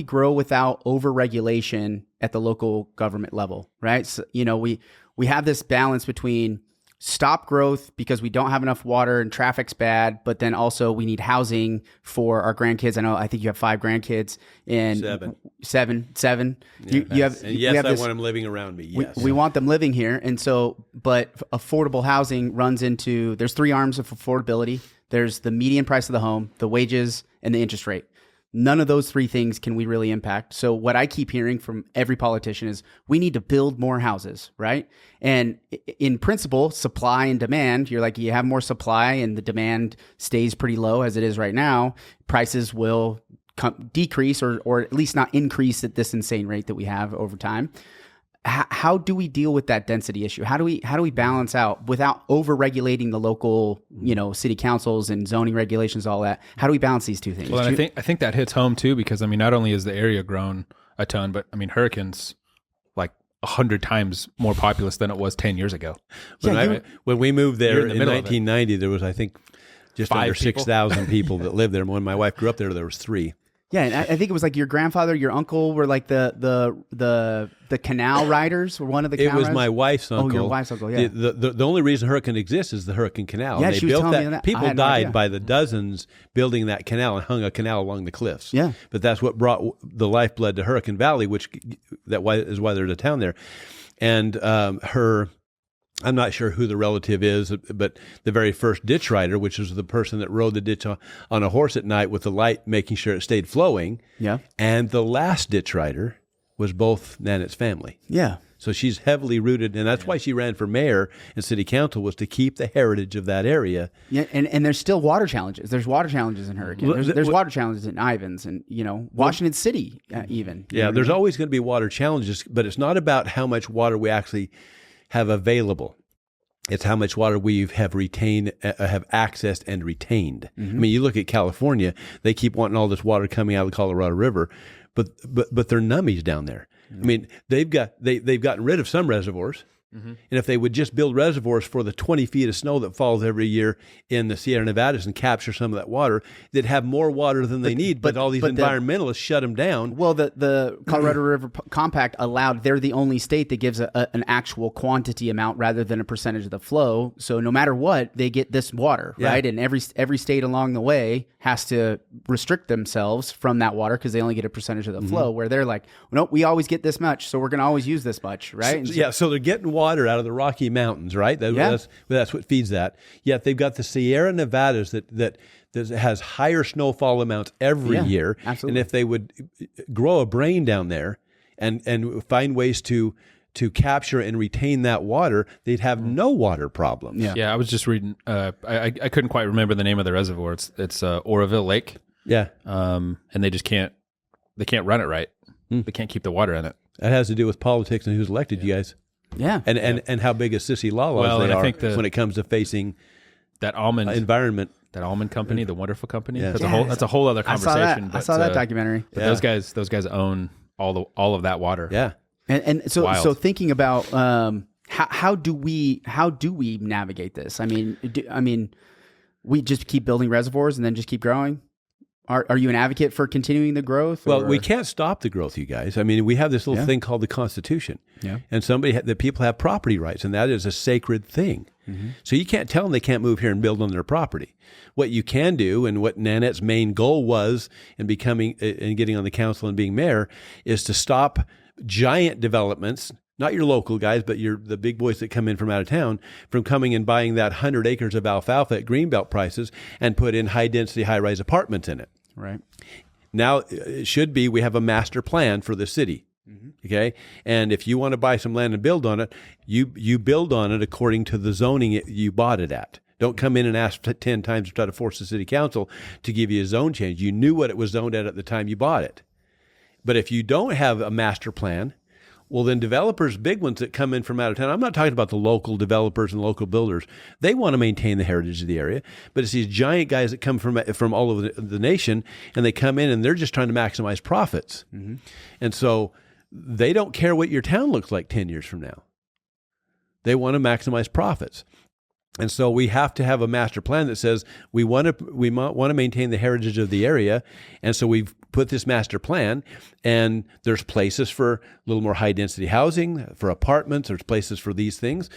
grow without over-regulation at the local government level, right? So, we have this balance between stop growth because we don't have enough water and traffic's bad, but then also we need housing for our grandkids. I think you have 5 grandkids and seven. Yeah, you have, and yes, I want them living around me. Yes. We want them living here. And so, but affordable housing runs into, there's 3 arms of affordability. There's the median price of the home, the wages, and the interest rate. None of those 3 things can we really impact. So what I keep hearing from every politician is we need to build more houses, right? And in principle, supply and demand, you're like, you have more supply and the demand stays pretty low as it is right now, prices will decrease or at least not increase at this insane rate that we have over time. How do we deal with that density issue? How do we balance out without over-regulating the local, city councils and zoning regulations, all that? How do we balance these 2 things? Well, I think that hits home too, because not only is the area grown a ton, but Hurricane's like 100 times more populous than it was 10 years ago. When we moved there in 1990, there was, I think, just under 6,000 people that lived there. When my wife grew up there was 3. Yeah, and I think it was like your grandfather, your uncle were like the canal riders, or one of the canal riders? It was my wife's uncle. Oh, your wife's uncle, yeah. The only reason Hurricane exists is the Hurricane Canal. Yeah, she was telling me that. People died by the dozens building that canal and hung a canal along the cliffs. Yeah. But that's what brought the lifeblood to Hurricane Valley, that is why there's a town there. And I'm not sure who the relative is, but the very first ditch rider, which was the person that rode the ditch on a horse at night with the light making sure it stayed flowing. Yeah. And the last ditch rider was both Nanette's family. Yeah. So she's heavily rooted, and that's why she ran for mayor and city council, was to keep the heritage of that area. Yeah, and there's still water challenges. There's water challenges in Hurricane. There's water challenges in Ivins and, Washington City even. Yeah, there's always going to be water challenges, but it's not about how much water we actually have available. It's how much water we have retained, have accessed and retained. Mm-hmm. I mean, you look at California; they keep wanting all this water coming out of the Colorado River, but they're nummies down there. Mm-hmm. I mean, they've gotten rid of some reservoirs, and if they would just build reservoirs for the 20 feet of snow that falls every year in the Sierra Nevadas and capture some of that water, they'd have more water than they need. But all these environmentalists shut them down. Well, the Colorado River Compact allowed, they're the only state that gives an actual quantity amount rather than a percentage of the flow. So no matter what, they get this water, right? And every state along the way has to restrict themselves from that water because they only get a percentage of the flow, where they're like, nope, we always get this much, so we're going to always use this much, right? So they're getting water out of the Rocky Mountains, right? That's what feeds that. Yet they've got the Sierra Nevadas that has higher snowfall amounts every year. Absolutely. And if they would grow a brain down there and find ways to capture and retain that water, they'd have no water problems. Yeah, I was just reading. I couldn't quite remember the name of the reservoir. It's Oroville Lake. Yeah. And they just can't run it right. They can't keep the water in it. That has to do with politics and who's elected you guys. Yeah, and how big a sissy lalas they are when it comes to facing that almond environment. That almond company, the wonderful company. That's a whole other conversation. I saw that documentary. But those guys own all of that water. Yeah, and so thinking about how do we navigate this? I mean, we just keep building reservoirs and then just keep growing. Are you an advocate for continuing the growth? Well, we can't stop the growth, you guys. I mean, we have this little thing called the Constitution. Yeah. And the people have property rights, and that is a sacred thing. So you can't tell them they can't move here and build on their property. What you can do, and what Nanette's main goal was in becoming and getting on the council and being mayor, is to stop giant developments, not your local guys, but the big boys that come in from out of town, from coming and buying that 100 acres of alfalfa at Greenbelt prices and put in high-density, high-rise apartments in it. Right. Now, it should be we have a master plan for the city, okay? And if you want to buy some land and build on it, you build on it according to the zoning you bought it at. Don't come in and ask 10 times to try to force the city council to give you a zone change. You knew what it was zoned at the time you bought it. But if you don't have a master plan, well, then developers, big ones that come in from out of town, I'm not talking about the local developers and local builders. They want to maintain the heritage of the area. But it's these giant guys that come from all over the nation, and they come in and they're just trying to maximize profits. And so they don't care what your town looks like 10 years from now. They want to maximize profits. And so we have to have a master plan that says we want to maintain the heritage of the area. And so we've put this master plan, and there's places for a little more high density housing, for apartments, there's places for these things.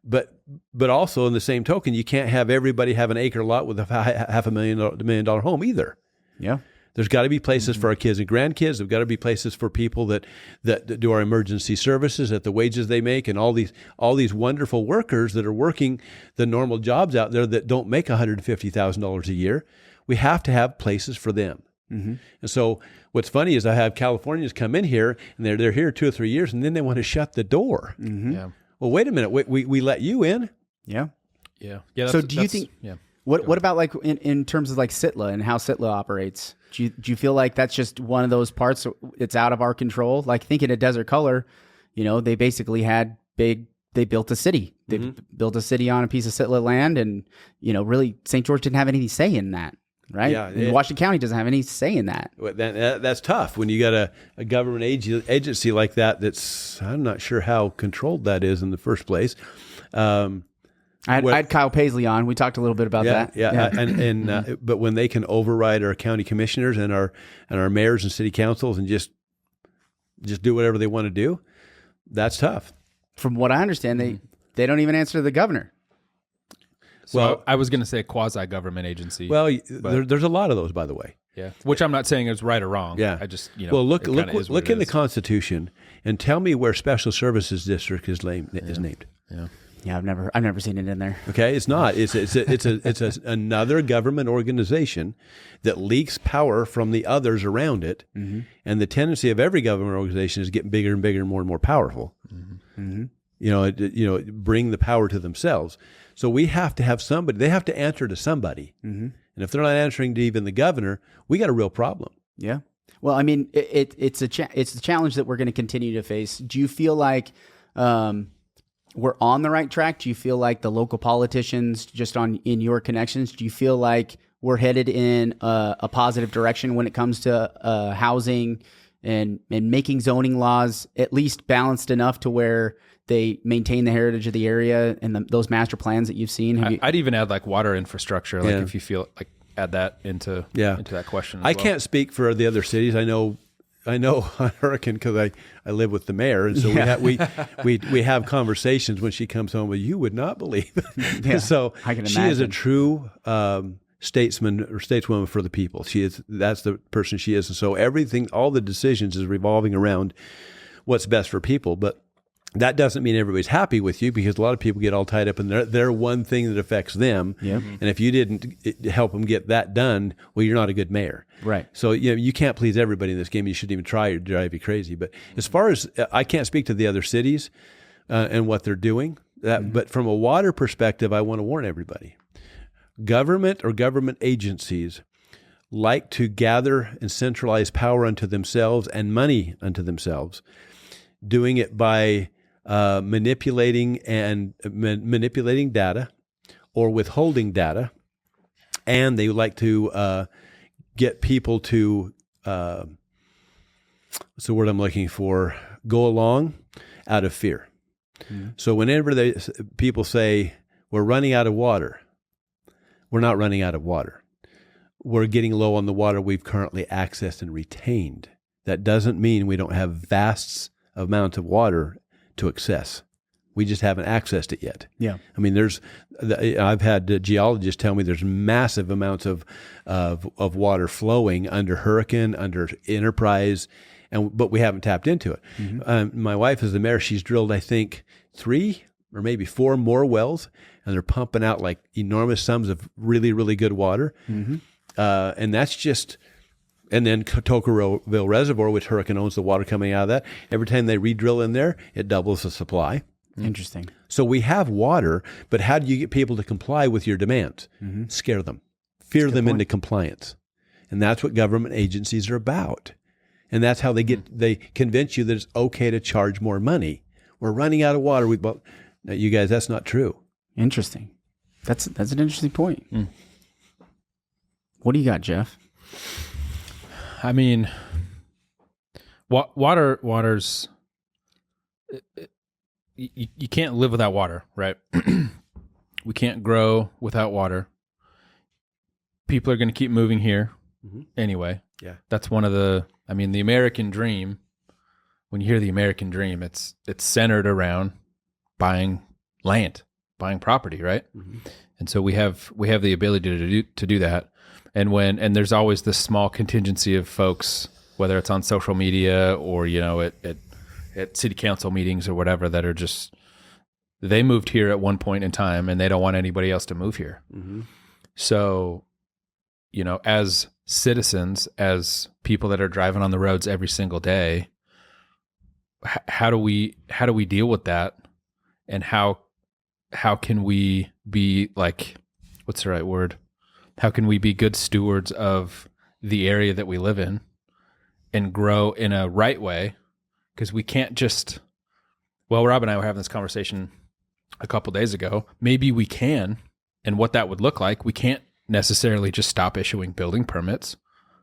But also in the same token, you can't have everybody have an acre lot with a $500,000 million home either. Yeah. There's got to be places for our kids and grandkids. There've got to be places for people that do our emergency services at the wages they make, and all these wonderful workers that are working the normal jobs out there that don't make $150,000 a year. We have to have places for them. And so what's funny is I have Californians come in here, and they're here 2 or 3 years, and then they want to shut the door. Yeah. Well, wait a minute. We let you in. Yeah. Yeah. So do you think? Yeah. What about like in terms of like SITLA and how SITLA operates? Do you feel like that's just one of those parts it's out of our control? Like thinking of Desert Color, they basically they built a city. They built a city on a piece of SITLA land, and really St. George didn't have any say in that, right? Yeah, and Washington County doesn't have any say in that. That's tough when you got a government agency like that. I'm not sure how controlled that is in the first place. I had Kyle Paisley on. We talked a little bit about that. Yeah. But when they can override our county commissioners and our mayors and city councils and just do whatever they want to do, that's tough. From what I understand, they don't even answer to the governor. So I was going to say quasi-government agency. Well, there's a lot of those, by the way. Yeah, which I'm not saying is right or wrong. Yeah, I just Well, look in the Constitution and tell me where Special Services District is named. Yeah. Yeah, I've never seen it in there. Okay, it's not. It's another government organization that leaks power from the others around it, and the tendency of every government organization is getting bigger and bigger and more powerful. Bring the power to themselves. So we have to have somebody. They have to answer to somebody, and if they're not answering to even the governor, we got a real problem. Yeah. Well, I mean, it's a challenge that we're going to continue to face. Do you feel like we're on the right track? Do you feel like the local politicians, just in your connections, do you feel like we're headed in a positive direction when it comes to housing and making zoning laws at least balanced enough to where they maintain the heritage of the area and those master plans that you've seen? I'd even add like water infrastructure, like if you feel like add that into that question. I can't speak for the other cities. I know on Hurricane because I live with the mayor, and so we have conversations when she comes home. But you would not believe. So I can imagine. She is a true statesman or stateswoman for the people. That's the person she is, and so all the decisions is revolving around what's best for people. But that doesn't mean everybody's happy with you, because a lot of people get all tied up in their one thing that affects them. Yep. And if you didn't help them get that done, well, you're not a good mayor. Right. So you can't please everybody in this game. You shouldn't even try, or drive you crazy. But as far as I can't speak to the other cities and what they're doing, but from a water perspective, I want to warn everybody. Government or government agencies like to gather and centralize power unto themselves and money unto themselves, doing it by manipulating data or withholding data, and they like to get people to what's the word I'm looking for? Go along out of fear. So whenever people say we're running out of water, we're not running out of water. We're getting low on the water we've currently accessed and retained. That doesn't mean we don't have vast amounts of water to access. We just haven't accessed it yet. Yeah. I mean, I've had geologists tell me there's massive amounts of water flowing under Hurricane, under Enterprise, but we haven't tapped into it. Mm-hmm. My wife is the mayor. She's drilled, I think, 3 or maybe 4 more wells, and they're pumping out like enormous sums of really, really good water. Mm-hmm. And that's just, and then Tocqueville Reservoir, which Hurricane owns the water coming out of that. Every time they re-drill in there, it doubles the supply. Interesting. So we have water, but how do you get people to comply with your demands? Mm-hmm. Scare them, fear them into compliance. And that's what government agencies are about. And that's how they convince you that it's okay to charge more money. We're running out of water. Now, you guys, that's not true. Interesting. That's an interesting point. What do you got, Jeff? I mean, water's, you can't live without water, right? We can't grow without water. People are going to keep moving here anyway. Yeah. That's one of the American dream. When you hear the American dream, it's centered around buying land, buying property, right? Mm-hmm. And so we have the ability to do that. And there's always this small contingency of folks, whether it's on social media or, at city council meetings or whatever, that are just, they moved here at one point in time and they don't want anybody else to move here. Mm-hmm. So, as citizens, as people that are driving on the roads every single day, how do we deal with that? And how can we be like, what's the right word? How can we be good stewards of the area that we live in and grow in a right way? Because we can't just, Rob and I were having this conversation a couple days ago. Maybe we can, and what that would look like. We can't necessarily just stop issuing building permits.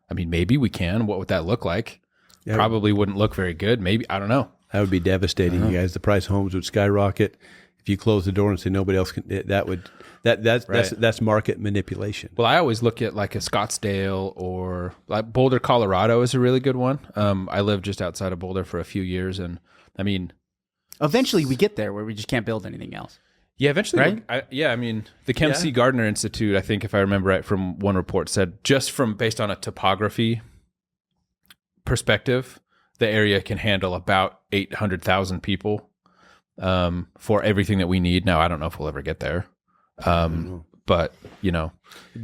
I mean, maybe we can. What would that look like? Yeah. Probably wouldn't look very good. Maybe, I don't know. That would be devastating, you guys. The price of homes would skyrocket. If you close the door and say nobody else can, that's market manipulation. Well, I always look at like a Scottsdale or like Boulder, Colorado is a really good one. I lived just outside of Boulder for a few years, and I mean, eventually we get there where we just can't build anything else. Yeah, eventually. Right? The Kemp C. Gardner Institute, I think if I remember right from one report, said just based on a topography perspective, the area can handle about 800,000 people for everything that we need. Now, I don't know if we'll ever get there. But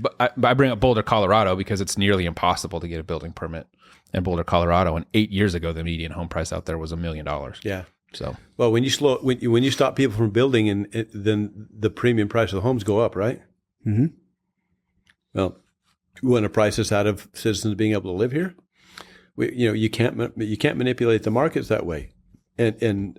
I bring up Boulder, Colorado because it's nearly impossible to get a building permit in Boulder, Colorado. And 8 years ago, the median home price out there was $1 million. Yeah. So, well, when you stop people from building, then the premium price of the homes go up, right? Mm-hmm. Well, you want to price us out of citizens being able to live here? You can't manipulate the markets that way, and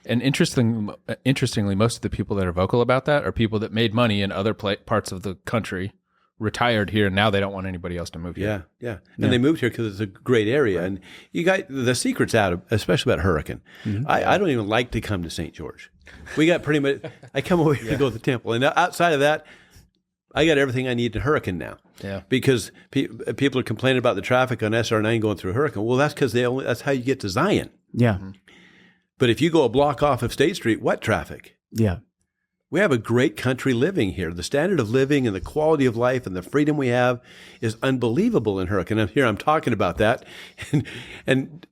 interestingly, most of the people that are vocal about that are people that made money in other parts of the country, retired here, and now they don't want anybody else to move here. Yeah. And they moved here because it's a great area. Right. And you got the secret's out, especially about Hurricane. Mm-hmm. I don't even like to come to St. George. We got pretty much. I come over here to go to the temple, and outside of that, I got everything I need in Hurricane now. Yeah. Because people are complaining about the traffic on SR9 going through Hurricane. Well, that's because that's how you get to Zion. Yeah. Mm-hmm. But if you go a block off of State Street, what traffic? Yeah. We have a great country living here. The standard of living and the quality of life and the freedom we have is unbelievable in Hurricane. I'm talking about that, and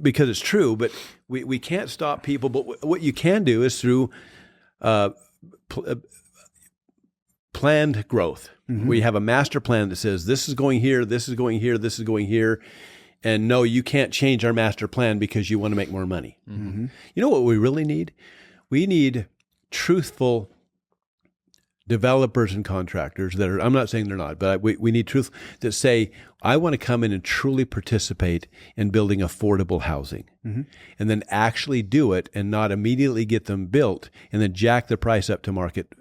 because it's true. But we can't stop people. But what you can do is through planned growth. Mm-hmm. We have a master plan that says this is going here, this is going here, this is going here. And no, you can't change our master plan because you want to make more money. Mm-hmm. You know what we really need? We need truthful developers and contractors that are, I'm not saying they're not, but we need truth that say, I want to come in and truly participate in building affordable housing, mm-hmm. and then actually do it and not immediately get them built and then jack the price up to market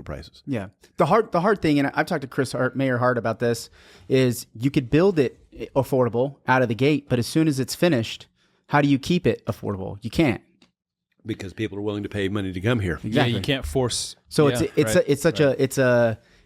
prices. Yeah. The hard thing, and I've talked to Mayor Hart about this, is you could build it affordable out of the gate, but as soon as it's finished, how do you keep it affordable? You can't. Because people are willing to pay money to come here. Exactly. Yeah, you can't force. So it's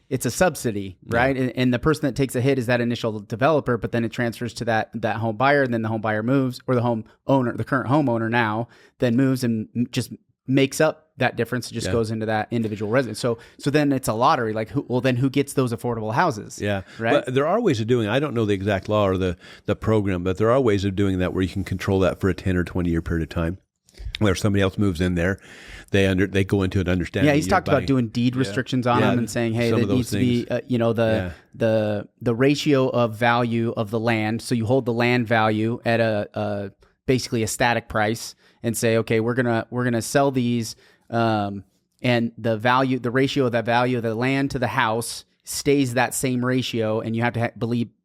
it's a subsidy, right? And the person that takes a hit is that initial developer, but then it transfers to that home buyer, and then the home buyer moves, or the current homeowner now then moves and just makes up that difference. It just goes into that individual residence. So then it's a lottery. Like, who gets those affordable houses? Yeah, right. But there are ways of doing it. I don't know the exact law or the program, but there are ways of doing that where you can control that for a 10 or 20 year period of time, where somebody else moves in there. They go into an understanding. Yeah, he's talked about doing deed restrictions on them and saying, hey, that needs to be, the ratio of value of the land. So you hold the land value at a basically a static price and say, okay, we're gonna sell these, and the ratio of that value of the land to the house stays that same ratio, and you have to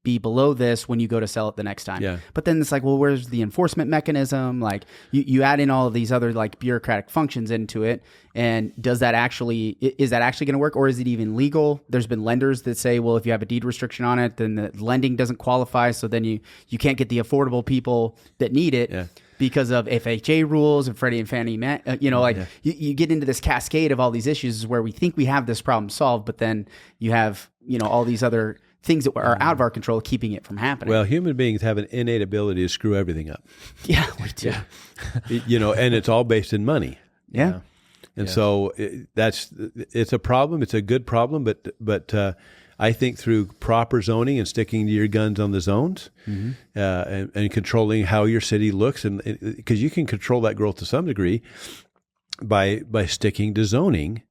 be below this when you go to sell it the next time. Yeah. But then it's like, well, where's the enforcement mechanism? Like you add in all of these other like bureaucratic functions into it, and is that actually going to work, or is it even legal? There's been lenders that say, well, if you have a deed restriction on it, then the lending doesn't qualify, so then you can't get the affordable people that need it. Yeah. Because of FHA rules and Freddie and Fannie Mae, you get into this cascade of all these issues where we think we have this problem solved, but then you have, all these other things that are out of our control keeping it from happening. Well, human beings have an innate ability to screw everything up. Yeah, we do. Yeah. And it's all based in money. Yeah. And so it's a problem. It's a good problem, but I think through proper zoning and sticking to your guns on the zones, and controlling how your city looks, and because you can control that growth to some degree by sticking to zoning,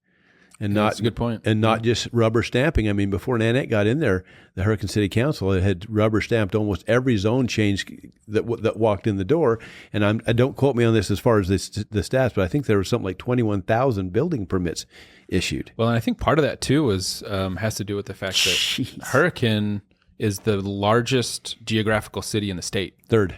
and that's a good point, and not just rubber stamping. I mean, before Nanette got in there, the Hurricane City Council had rubber stamped almost every zone change that walked in the door. And I don't quote me on this as far as the stats, but I think there was something like 21,000 building permits issued. Well, and I think part of that too has to do with the fact that Hurricane is the largest geographical city in the state. Third.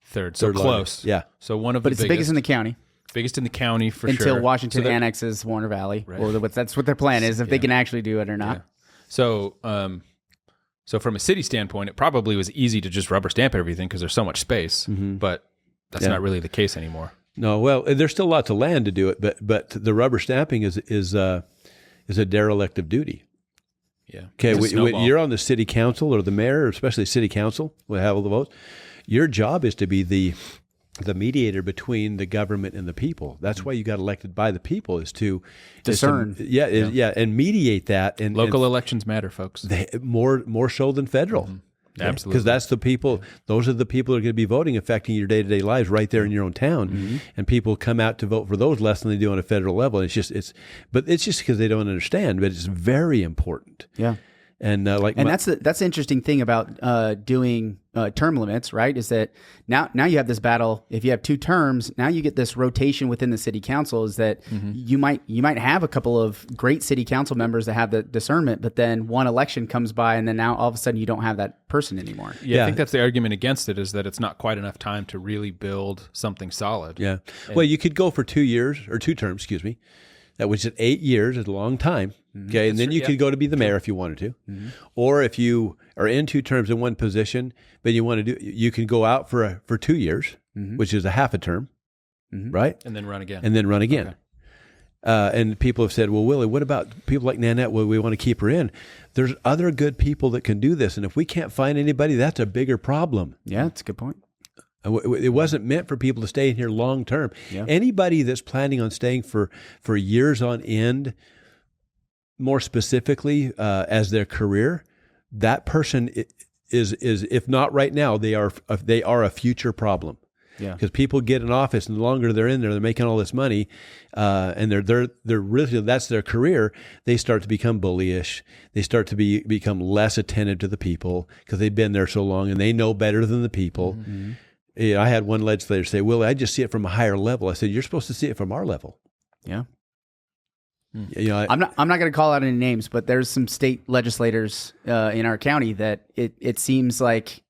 So Third close. Largest. Yeah. So one of but it's the biggest in the county. Biggest in the county for until sure. Until Washington annexes Warner Valley. Right. Or that's what their plan is, if they can actually do it or not. Yeah. So from a city standpoint, it probably was easy to just rubber stamp everything because there's so much space, but that's not really the case anymore. No, well, there's still lots of land to do it, but the rubber stamping is a derelict of duty. Yeah. Okay, when you're on the city council or the mayor, or especially city council, will have all the votes. Your job is to be the mediator between the government and the people. That's why you got elected by the people, is to discern. And mediate that. And local elections matter, folks. More so than federal. Mm-hmm. Absolutely. Because that's the people, those are the people that are going to be voting, affecting your day-to-day lives right there in your own town. And people come out to vote for those less than they do on a federal level. It's just because they don't understand, but it's very important. Yeah. And that's the interesting thing about doing term limits, right? Is that now you have this battle. If you have two terms, now you get this rotation within the city council. Is that you might have a couple of great city council members that have the discernment, but then one election comes by, and then now all of a sudden you don't have that person anymore. Yeah, I think that's the argument against it, is that it's not quite enough time to really build something solid. Yeah. Well, you could go for 2 years or 2 terms, excuse me. That was at 8 years, is a long time. Okay, and then you could go to be the mayor if you wanted to, or if you are in 2 terms in one position, but you want to you can go out for 2 years, which is a half a term, right? And then run again. Okay. And people have said, well, Willie, what about people like Nanette? Well, we want to keep her in. There's other good people that can do this, and if we can't find anybody, that's a bigger problem. Yeah, that's a good point. It wasn't meant for people to stay in here long term. Yeah. Anybody that's planning on staying for years on end, more specifically as their career, that person is if not right now, they are a future problem. Yeah, because people get in office, and the longer they're in there, they're making all this money, and they're really, that's their career. They start to become bullyish. They start to become less attentive to the people because they've been there so long and they know better than the people. Yeah, I had one legislator say, "Willie, I just see it from a higher level." I said, "You're supposed to see it from our level." Yeah. I'm not going to call out any names, but there's some state legislators in our county that it seems like,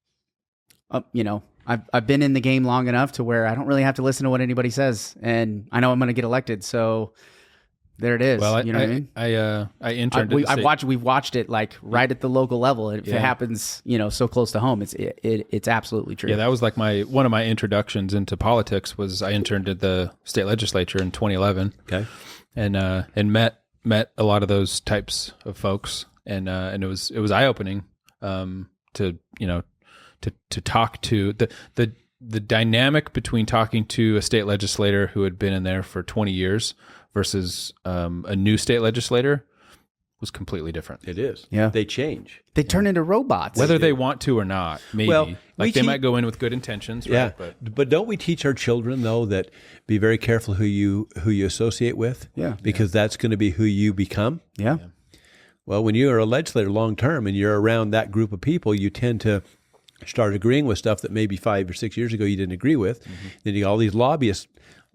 I've been in the game long enough to where I don't really have to listen to what anybody says, and I know I'm going to get elected. So there it is. Well, you know what I mean? I interned. We've watched it like right at the local level. If it happens, so close to home, it's absolutely true. Yeah, that was like one of my introductions into politics. Was I interned at the state legislature in 2011. Okay. And met met a lot of those types of folks, and it was eye-opening to talk to the dynamic between talking to a state legislator who had been in there for 20 years versus a new state legislator was completely different. It is. Yeah. They change. They turn into robots. Whether they want to or not, maybe. Well, they might go in with good intentions, Yeah, right? but don't we teach our children though that be very careful who you associate with? Yeah. Because that's going to be who you become. Yeah. Well, when you are a legislator long term and you're around that group of people, you tend to start agreeing with stuff that maybe 5 or 6 years ago you didn't agree with. Then you got all these lobbyists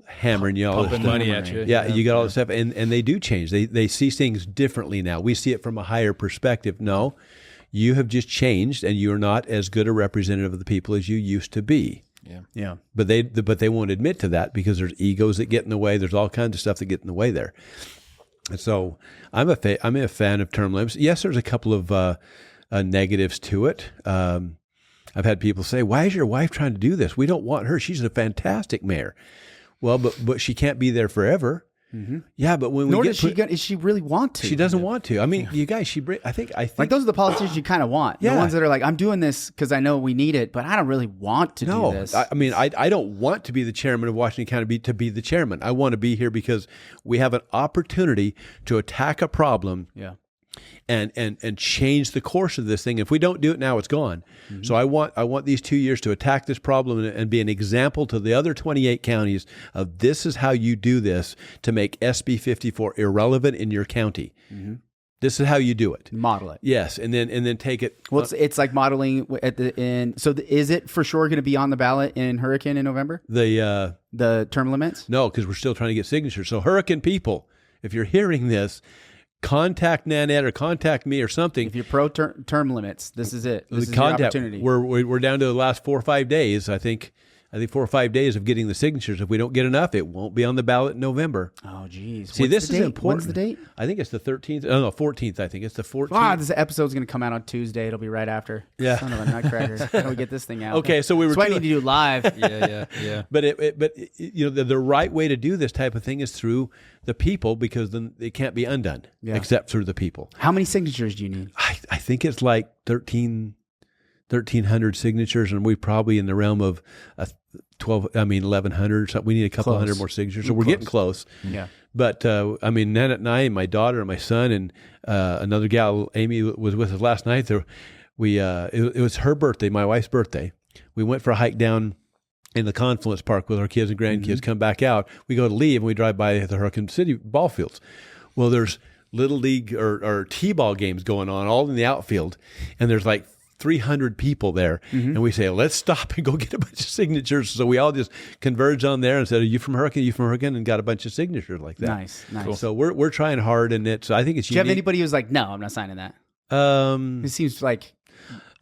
hammering you all this Pumping stuff. money at you. Yeah, you got all this stuff, and they do change. They see things differently now. We see it from a higher perspective. No, you have just changed, and you're not as good a representative of the people as you used to be. Yeah. But they won't admit to that because there's egos that get in the way. There's all kinds of stuff that get in the way there. And so I'm a fan of term limits. Yes, there's a couple of negatives to it. I've had people say, "Why is your wife trying to do this? We don't want her. She's a fantastic mayor." Well, but she can't be there forever. Yeah, but when Nor we does she really want to. she doesn't want to. I mean, you guys, I think Like those are the politicians you kind of want. Yeah. The ones that are like, I'm doing this because I know we need it, but I don't really want to do this. I mean, I don't want to be the chairman of Washington County to be the chairman. I want to be here because we have an opportunity to attack a problem Yeah. and change the course of this thing. If we don't do it now, it's gone. So I want these 2 years to attack this problem and be an example to the other 28 counties of this is how you do this to make SB 54 irrelevant in your county. This is how you do it. Model it. Yes, and then take it. Well, it's like modeling at the end. So is it for sure going to be on the ballot in Hurricane in November? The term limits? No, because we're still trying to get signatures. So Hurricane people, if you're hearing this, contact Nanette or contact me or something. If you're pro term limits, this is it. This is your opportunity. We're down to the last 4 or 5 days. I think 4 or 5 days of getting the signatures. If we don't get enough, it won't be on the ballot in November. Oh, geez. See, this is important. When's the date? I think it's the 13th. Oh, no, 14th. I think it's the 14th. Ah, this episode's going to come out on Tuesday. It'll be right after. Yeah. Son of a nutcracker. How do we get this thing out? Okay, so we were. That's why I need to do live. Yeah. But you know the right way to do this type of thing is through the people because then it can't be undone except through the people. How many signatures do you need? I think it's like 1,300 signatures, and we're probably in the realm of 1,100 or something. We need a couple hundred more signatures, so we're getting close. Yeah. But I mean, Nanette and I, and my daughter and my son, and another gal, Amy, was with us last night. It was her birthday, my wife's birthday. We went for a hike down in the Confluence Park with our kids and grandkids. Come back out, we go to leave, and we drive by the Hurricane City ball fields. Well, there's little league or t-ball games going on all in the outfield, and there's like 300 people there, and we say, let's stop and go get a bunch of signatures. So we all just converged on there and said, are you from Hurricane? Are you from Hurricane? And got a bunch of signatures like that. Nice. Cool. So we're trying hard, and I think it's Do you have anybody who's like, no, I'm not signing that? It seems like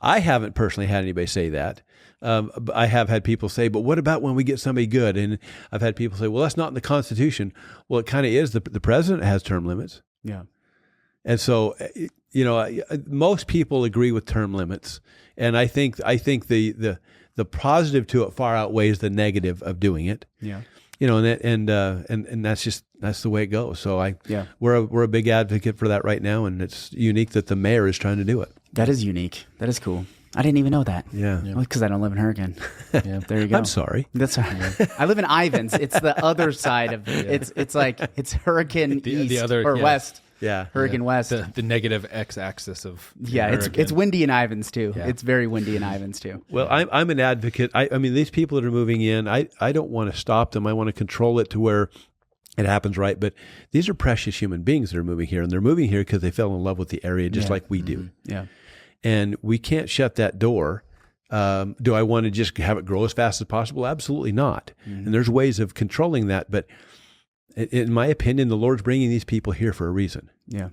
I haven't personally had anybody say that. But I have had people say, but what about when we get somebody good? And I've had people say, well, that's not in the Constitution. Well, it kind of is. The president has term limits. Yeah. And so, you know, most people agree with term limits, and I think the positive to it far outweighs the negative of doing it. Yeah. You know, and that's the way it goes. So we're a big advocate for that right now, and it's unique that the mayor is trying to do it. That is unique. That is cool. I didn't even know that. Yeah. Because I don't live in Hurricane. Yeah, there you go. I'm sorry. That's all right. I live in Ivins. It's the other side of it's like it's Hurricane East the other, or West. Yeah. Hurricane West. The negative x-axis of it's windy in Ivins too. Yeah. It's very windy in Ivins too. Well, I'm an advocate. I mean, these people that are moving in, I don't want to stop them. I want to control it to where it happens right. But these are precious human beings that are moving here, and they're moving here because they fell in love with the area just like we do. Yeah. And we can't shut that door. Do I want to just have it grow as fast as possible? Absolutely not. And there's ways of controlling that. But in my opinion, the Lord's bringing these people here for a reason. Yeah.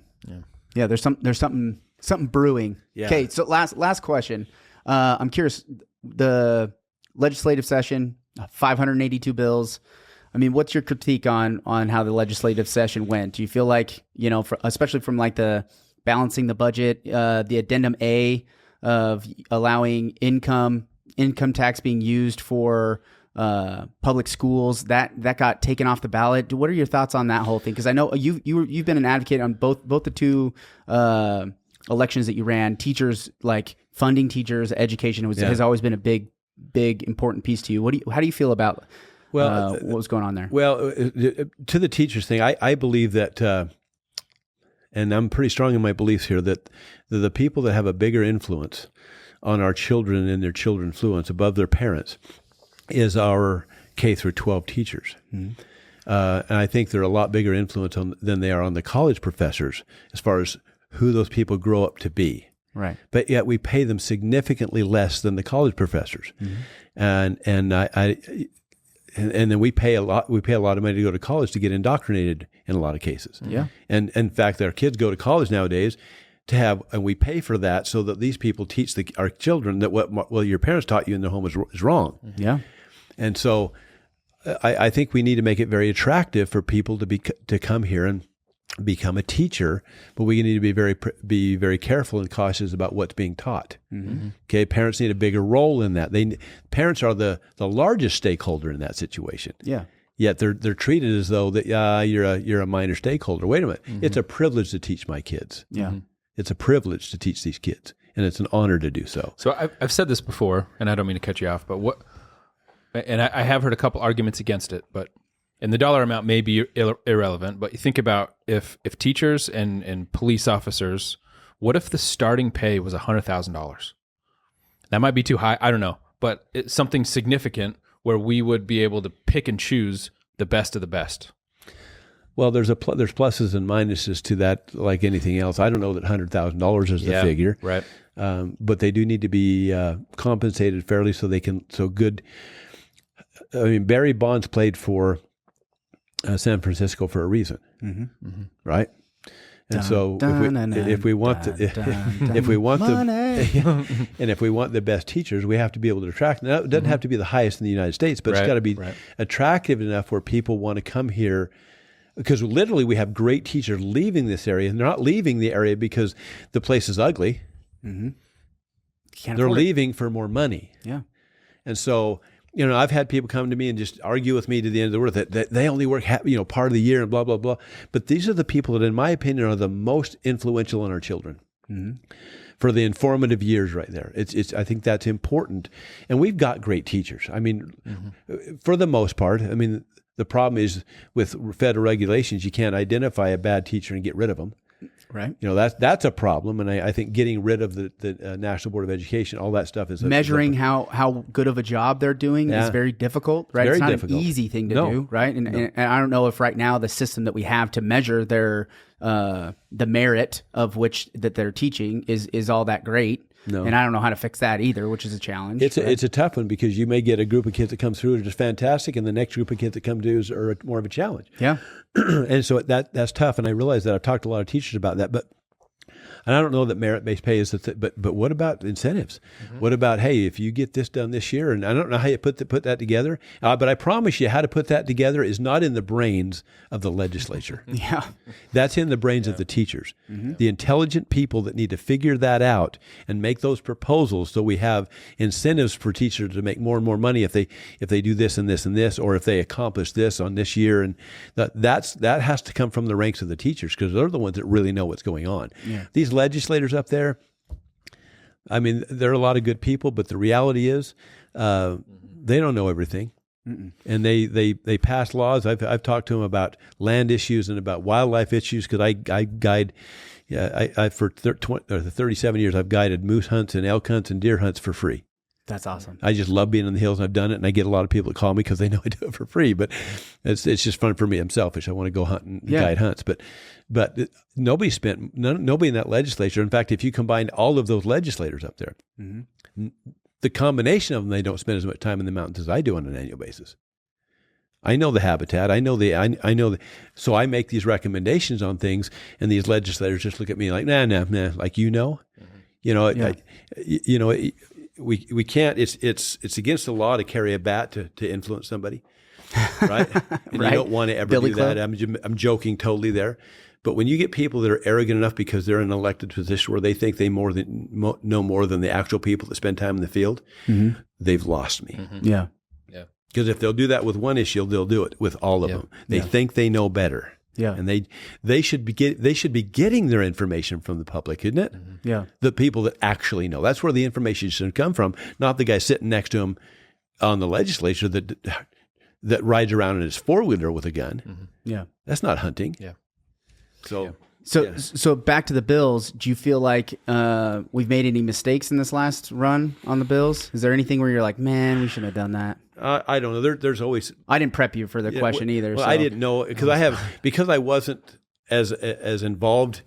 There's something brewing. Yeah. Okay. So last question. I'm curious. The legislative session, 582 bills. I mean, what's your critique on how the legislative session went? Do you feel like, you know, especially from like the balancing the budget, the addendum A of allowing income tax being used for public schools that got taken off the ballot. What are your thoughts on that whole thing? Because I know you've been an advocate on both the two elections that you ran. Teachers, like funding teachers, education has always been a big important piece to you. How do you feel about what was going on there? Well, to the teachers thing, I believe that, and I'm pretty strong in my beliefs here, that the people that have a bigger influence on our children and their children's influence above their parents is our K through 12 teachers. Mm-hmm. And I think they're a lot bigger influence than they are on the college professors as far as who those people grow up to be. Right. But yet we pay them significantly less than the college professors. Mm-hmm. And then we pay a lot of money to go to college to get indoctrinated in a lot of cases. Yeah. And in fact, our kids go to college nowadays and we pay for that so that these people teach our children that what your parents taught you in the home is wrong. Yeah. And so I think we need to make it very attractive for people to come here and become a teacher, but we need to be very careful and cautious about what's being taught. Mm-hmm. Okay, parents need a bigger role in that. Parents are the largest stakeholder in that situation. Yeah. Yet they're treated as though that you're a minor stakeholder. Wait a minute, mm-hmm. It's a privilege to teach my kids. Yeah. Mm-hmm. It's a privilege to teach these kids, and it's an honor to do so. So I've said this before, and I don't mean to cut you off, but I have heard a couple arguments against it, and the dollar amount may be irrelevant, but you think about if teachers and police officers, what if the starting pay was $100,000? That might be too high, I don't know, but it's something significant where we would be able to pick and choose the best of the best. Well, there's pluses and minuses to that, like anything else. I don't know that $100,000 is the figure, right? But they do need to be compensated fairly so they can. So good. I mean, Barry Bonds played for San Francisco for a reason, mm-hmm. Mm-hmm. right? And if we want the best teachers, we have to be able to attract. Now, it doesn't have to be the highest in the United States, but it's got to be attractive enough where people want to come here. Because literally we have great teachers leaving this area, and they're not leaving the area because the place is ugly. Mm-hmm. They're leaving for more money. Yeah. And so, I've had people come to me and just argue with me to the end of the world that they only work part of the year and blah, blah, blah. But these are the people that, in my opinion, are the most influential on our children. Mm-hmm. For the informative years right there. I think that's important. And we've got great teachers. I mean, mm-hmm. for the most part, I mean, the problem is with federal regulations, you can't identify a bad teacher and get rid of them. Right. That's a problem. And I think getting rid of the National Board of Education, all that stuff is measuring how good of a job they're doing is very difficult, right? It's not an easy thing to do, right? And I don't know if right now the system that we have to measure their the merit of which that they're teaching is all that great. No. And I don't know how to fix that either, which is a challenge. It's a tough one because you may get a group of kids that come through that are just fantastic, and the next group of kids that come through are more of a challenge. Yeah. And so that's tough, and I realize that. I've talked to a lot of teachers about that, and I don't know that merit-based pay is but what about incentives? Mm-hmm. What about, hey, if you get this done this year, and I don't know how you put that together, but I promise you how to put that together is not in the brains of the legislature. Yeah. That's in the brains of the teachers, mm-hmm. the intelligent people that need to figure that out and make those proposals so we have incentives for teachers to make more and more money if they do this and this and this, or if they accomplish this on this year. And that has to come from the ranks of the teachers because they're the ones that really know what's going on. Yeah. These legislators up there, I mean, there are a lot of good people, but the reality is they don't know everything. Mm-mm. And they pass laws. I've talked to them about land issues and about wildlife issues because I guide. I for 37 years I've guided moose hunts and elk hunts and deer hunts for free. That's awesome. I just love being in the hills, and I've done it, and I get a lot of people that call me because they know I do it for free. But it's just fun for me. I'm selfish. I want to go hunt and guide hunts. But nobody in that legislature. In fact, if you combined all of those legislators up there, mm-hmm. the combination of them, they don't spend as much time in the mountains as I do on an annual basis. I know the habitat. I know so I make these recommendations on things, and these legislators just look at me like, nah, like mm-hmm. We can't. It's against the law to carry a bat to influence somebody, right? And right. You don't want to ever do that. I'm joking totally there. But when you get people that are arrogant enough because they're in an elected position where they think they know more than the actual people that spend time in the field, mm-hmm. they've lost me. Mm-hmm. Yeah. Because if they'll do that with one issue, they'll do it with all of them. They think they know better. Yeah. And they should be getting their information from the public, isn't it? Yeah. The people that actually know. That's where the information should come from, not the guy sitting next to him on the legislature that rides around in his four-wheeler with a gun. Yeah. That's not hunting. Yeah. So back to the Bills. Do you feel like we've made any mistakes in this last run on the Bills? Is there anything where you're like, man, we shouldn't have done that? I don't know. There's always. I didn't prep you for the question either. Well, so. I didn't know because I wasn't as involved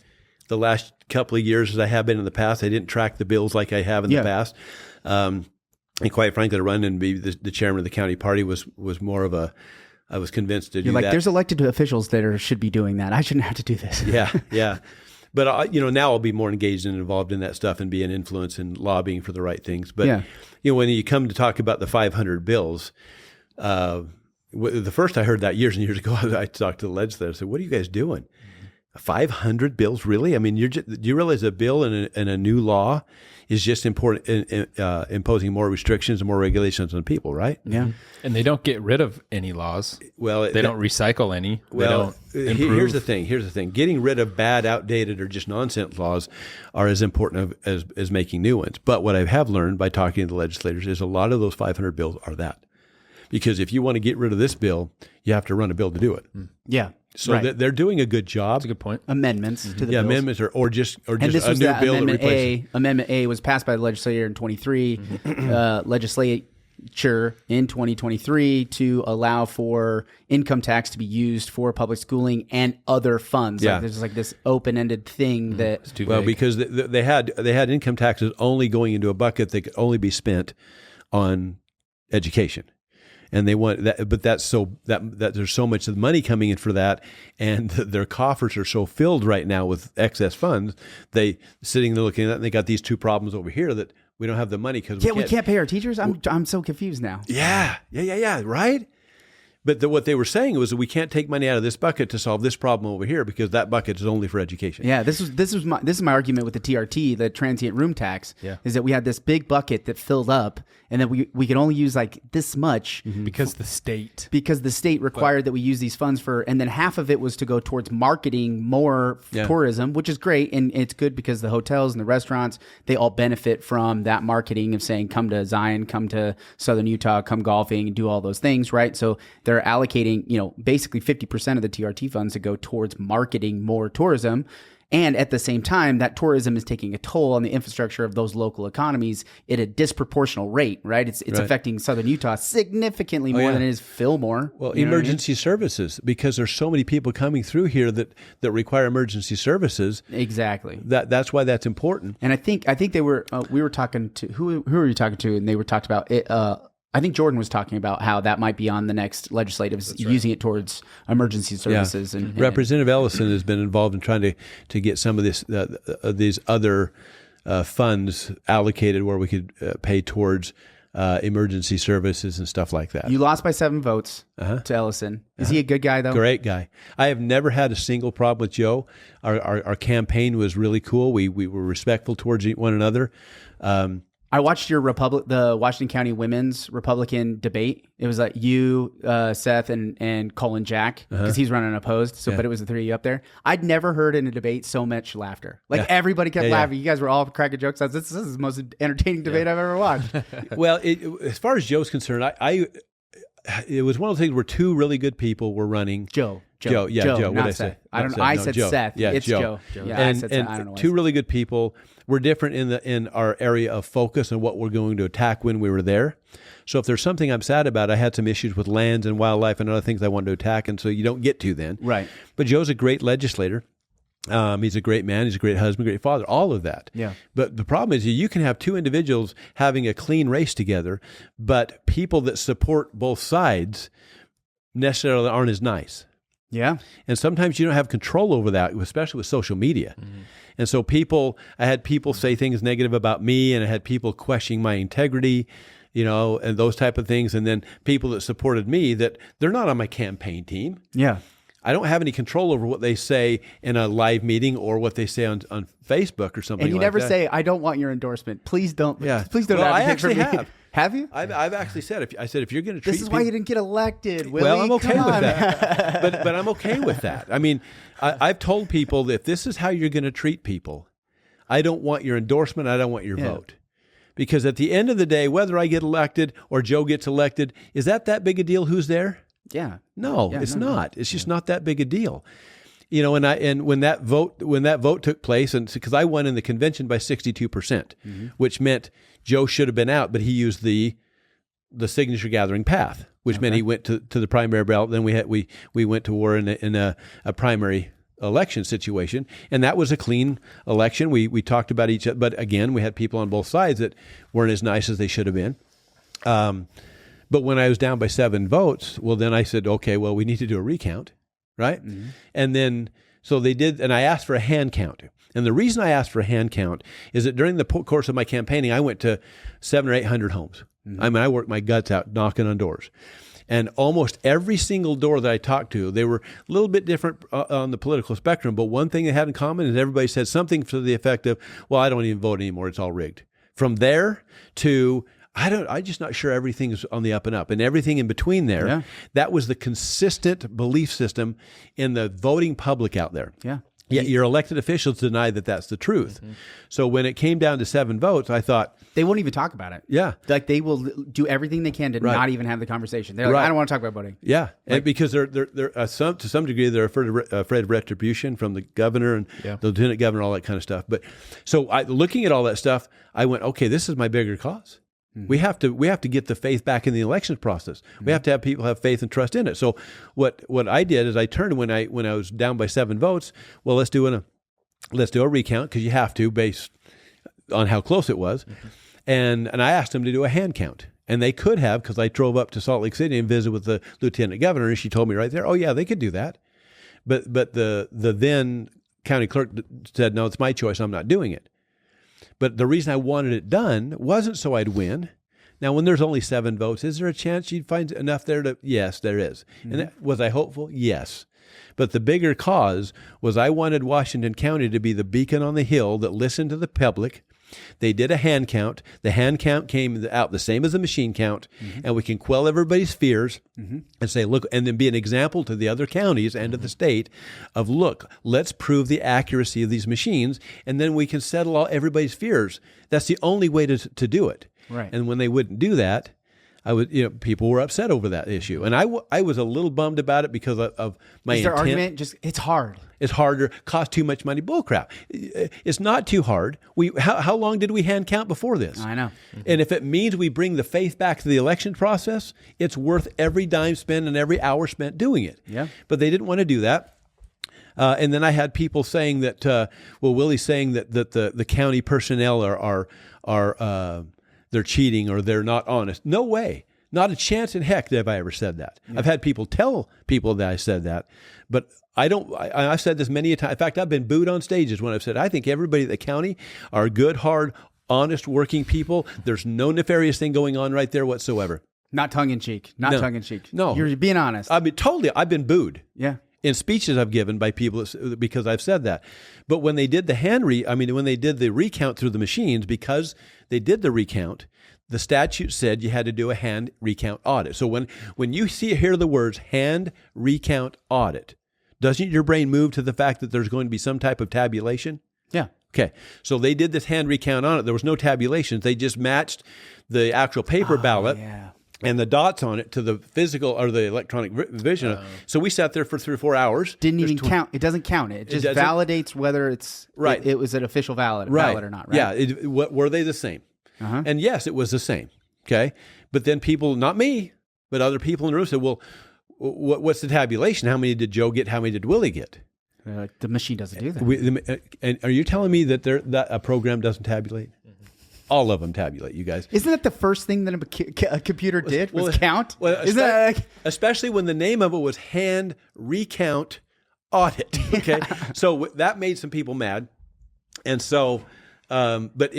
the last couple of years as I have been in the past. I didn't track the Bills like I have in the past. And quite frankly, to run and be the chairman of the county party was more of a. I was convinced to do that. There's elected officials that should be doing that. I shouldn't have to do this. Yeah. But now I'll be more engaged and involved in that stuff and be an influence in lobbying for the right things. But when you come to talk about the 500 bills, the first I heard that years and years ago, I talked to the legislator. I said, "What are you guys doing? 500 bills, really? I mean, do you realize a bill and a new law is just important imposing more restrictions and more regulations on people, right?" Yeah. And they don't get rid of any laws. Well, they don't recycle any. Well, they don't improve. Here's the thing. Getting rid of bad, outdated, or just nonsense laws are as important as making new ones. But what I have learned by talking to the legislators is a lot of those 500 bills are that. Because if you want to get rid of this bill, you have to run a bill to do it. Yeah. So they're doing a good job. That's a good point. Amendments to the bills. Amendments or just and this a was new bill Amendment that replaces. Amendment A was passed by the legislature in 23. Legislature in 2023 to allow for income tax to be used for public schooling and other funds. Yeah. Like there's like this open-ended thing that. It's too Well, vague. because they had income taxes only going into a bucket that could only be spent on education. And they want that, but that's so that there's so much of money coming in for that, and their coffers are so filled right now with excess funds. They sitting there looking at that, and they got these two problems over here that we don't have the money because we can't pay our teachers. I'm so confused now. Yeah, right. But what they were saying was that we can't take money out of this bucket to solve this problem over here because that bucket is only for education. Yeah, this is my argument with the TRT, the transient room tax. Yeah. Is that we had this big bucket that filled up, and that we could only use like this much because the state required that we use these funds for, and then half of it was to go towards marketing more tourism, which is great, and it's good because the hotels and the restaurants, they all benefit from that marketing of saying come to Zion, come to Southern Utah, come golfing, and do all those things, right? So they're allocating, basically 50% of the TRT funds to go towards marketing more tourism. And at the same time, that tourism is taking a toll on the infrastructure of those local economies at a disproportional rate, right? It's affecting Southern Utah significantly more than it is Fillmore. Well, emergency services, because there's so many people coming through here that require emergency services. Exactly. That's why that's important. And I think they were we were talking to who were you talking to, and they were talking about it. I think Jordan was talking about how that might be on the next legislatives, using it towards emergency services. And Representative Ellison has been involved in trying to get some of this these other funds allocated where we could pay towards emergency services and stuff like that. You lost by 7 votes to Ellison. Is he a good guy, though? Great guy. I have never had a single problem with Joe. Our campaign was really cool. We were respectful towards one another. I watched your the Washington County women's Republican debate. It was like you, Seth, and Colin Jack, because he's running unopposed. So, but it was the 3 of you up there. I'd never heard in a debate so much laughter. Like everybody kept laughing. You guys were all cracking jokes. This is the most entertaining debate I've ever watched. Well, as far as Joe's concerned, it was one of those things where two really good people were running. Joe. Joe. Not What did I Seth. say? I said Joe. Seth. Yeah, it's Joe. Yeah, and I said Seth. I don't know. Two really good people. We're different in our area of focus and what we're going to attack when we were there. So if there's something I'm sad about, I had some issues with lands and wildlife and other things I wanted to attack, and so you don't get to then. Right. But Joe's a great legislator. He's a great man. He's a great husband, great father, all of that. Yeah. But the problem is you can have two individuals having a clean race together, but people that support both sides necessarily aren't as nice. Yeah. And sometimes you don't have control over that, especially with social media. Mm-hmm. And so I had people say things negative about me, and I had people questioning my integrity, and those type of things. And then people that supported me that they're not on my campaign team. Yeah. I don't have any control over what they say in a live meeting or what they say on Facebook or something. And you like never that. say, "I don't want your endorsement. Please don't. Yeah. Please don't." Well, I advocate actually for me." have. Have you? I've actually said, if you're going to treat This is why you didn't get elected, Willie. well, I'm okay Come with on. that. but I'm okay with that. I mean, I've told people that if this is how you're going to treat people, I don't want your endorsement. I don't want your vote. Because at the end of the day, whether I get elected or Joe gets elected, is that big a deal who's there? Yeah. No, it's not. It's just not that big a deal. You know, and when that vote took place, and because I won in the convention by 62%, which meant Joe should have been out, but he used the signature gathering path, which meant he went to the primary ballot. Then we went to war in a primary election situation, and that was a clean election. We talked about each other, but again, we had people on both sides that weren't as nice as they should have been. But when I was down by 7 votes, well, then I said, okay, well, we need to do a recount, right? And then so they did, and I asked for a hand count. And the reason I asked for a hand count is that during the course of my campaigning, I went to 700 or 800 homes. I mean, I worked my guts out knocking on doors. And almost every single door that I talked to, they were a little bit different on the political spectrum, but one thing they had in common is everybody said something to the effect of, well, I don't even vote anymore. It's all rigged. From there to, I'm just not sure everything's on the up and up. And everything in between there, that was the consistent belief system in the voting public out there. Yeah. Yet your elected officials deny that that's the truth. So when it came down to 7 votes, I thought, they won't even talk about it. Yeah. Like they will do everything they can to not even have the conversation. They're like, I don't want to talk about voting. Yeah. And because they're to some degree, they're afraid of retribution from the governor and the lieutenant governor, all that kind of stuff. But so looking at all that stuff, I went, okay, this is my bigger cause. We have to get the faith back in the elections process. We have to have people have faith and trust in it. So what I did is I turned when I was down by 7 votes. Well, let's do a recount because you have to based on how close it was. And I asked them to do a hand count, and they could have because I drove up to Salt Lake City and visited with the lieutenant governor, and she told me right there, oh yeah, they could do that. But the then county clerk said, no, it's my choice. I'm not doing it. But the reason I wanted it done wasn't so I'd win. Now, when there's only 7 votes, is there a chance you'd find enough there to? Yes, there is. And was I hopeful? Yes. But the bigger cause was I wanted Washington County to be the beacon on the hill that listened to the public. They did a hand count. The hand count came out the same as the machine count, and we can quell everybody's fears and say, look, and then be an example to the other counties and to the state of, look, let's prove the accuracy of these machines, and then we can settle everybody's fears. That's the only way to do it. Right. And when they wouldn't do that, people were upset over that issue. And I was a little bummed about it because of my Is their intent. argument just, it's hard. It's harder, costs too much money. Bullcrap. It's not too hard. How long did we hand count before this? I know. And if it means we bring the faith back to the election process, it's worth every dime spent and every hour spent doing it. Yeah. But they didn't want to do that. And then I had people saying that, Willie's saying that the county personnel are they're cheating or they're not honest. No way. Not a chance in heck have I ever said that. I've had people tell people that I said that, but I've said this many a time. In fact, I've been booed on stages when I've said, I think everybody at the county are good, hard, honest, working people. There's no nefarious thing going on right there whatsoever. Not tongue in cheek. Not tongue in cheek. No. You're being honest. I've been booed. Yeah. In speeches I've given by people because I've said that. But when they did when they did the recount through the machines, because they did the recount, the statute said you had to do a hand recount audit. So when you hear the words hand recount audit, doesn't your brain move to the fact that there's going to be some type of tabulation? Yeah. Okay. So they did this hand recount on it. There was no tabulations. They just matched the actual paper ballot. And the dots on it to the physical or the electronic vision. So we sat there for 3 or 4 hours. Didn't even count. It doesn't count. It just validates whether it's right. It was an official ballot or not. Right? Yeah. Were they the same? And yes, it was the same. Okay. But then people, not me, but other people in the room said, well, what's the tabulation? How many did Joe get? How many did Willie get? The machine doesn't do that. And are you telling me that a program doesn't tabulate? All of them tabulate, you guys. Isn't that the first thing that a computer did was count? Well, Isn't that especially when the name of it was hand recount audit. Okay, so that made some people mad, and so, but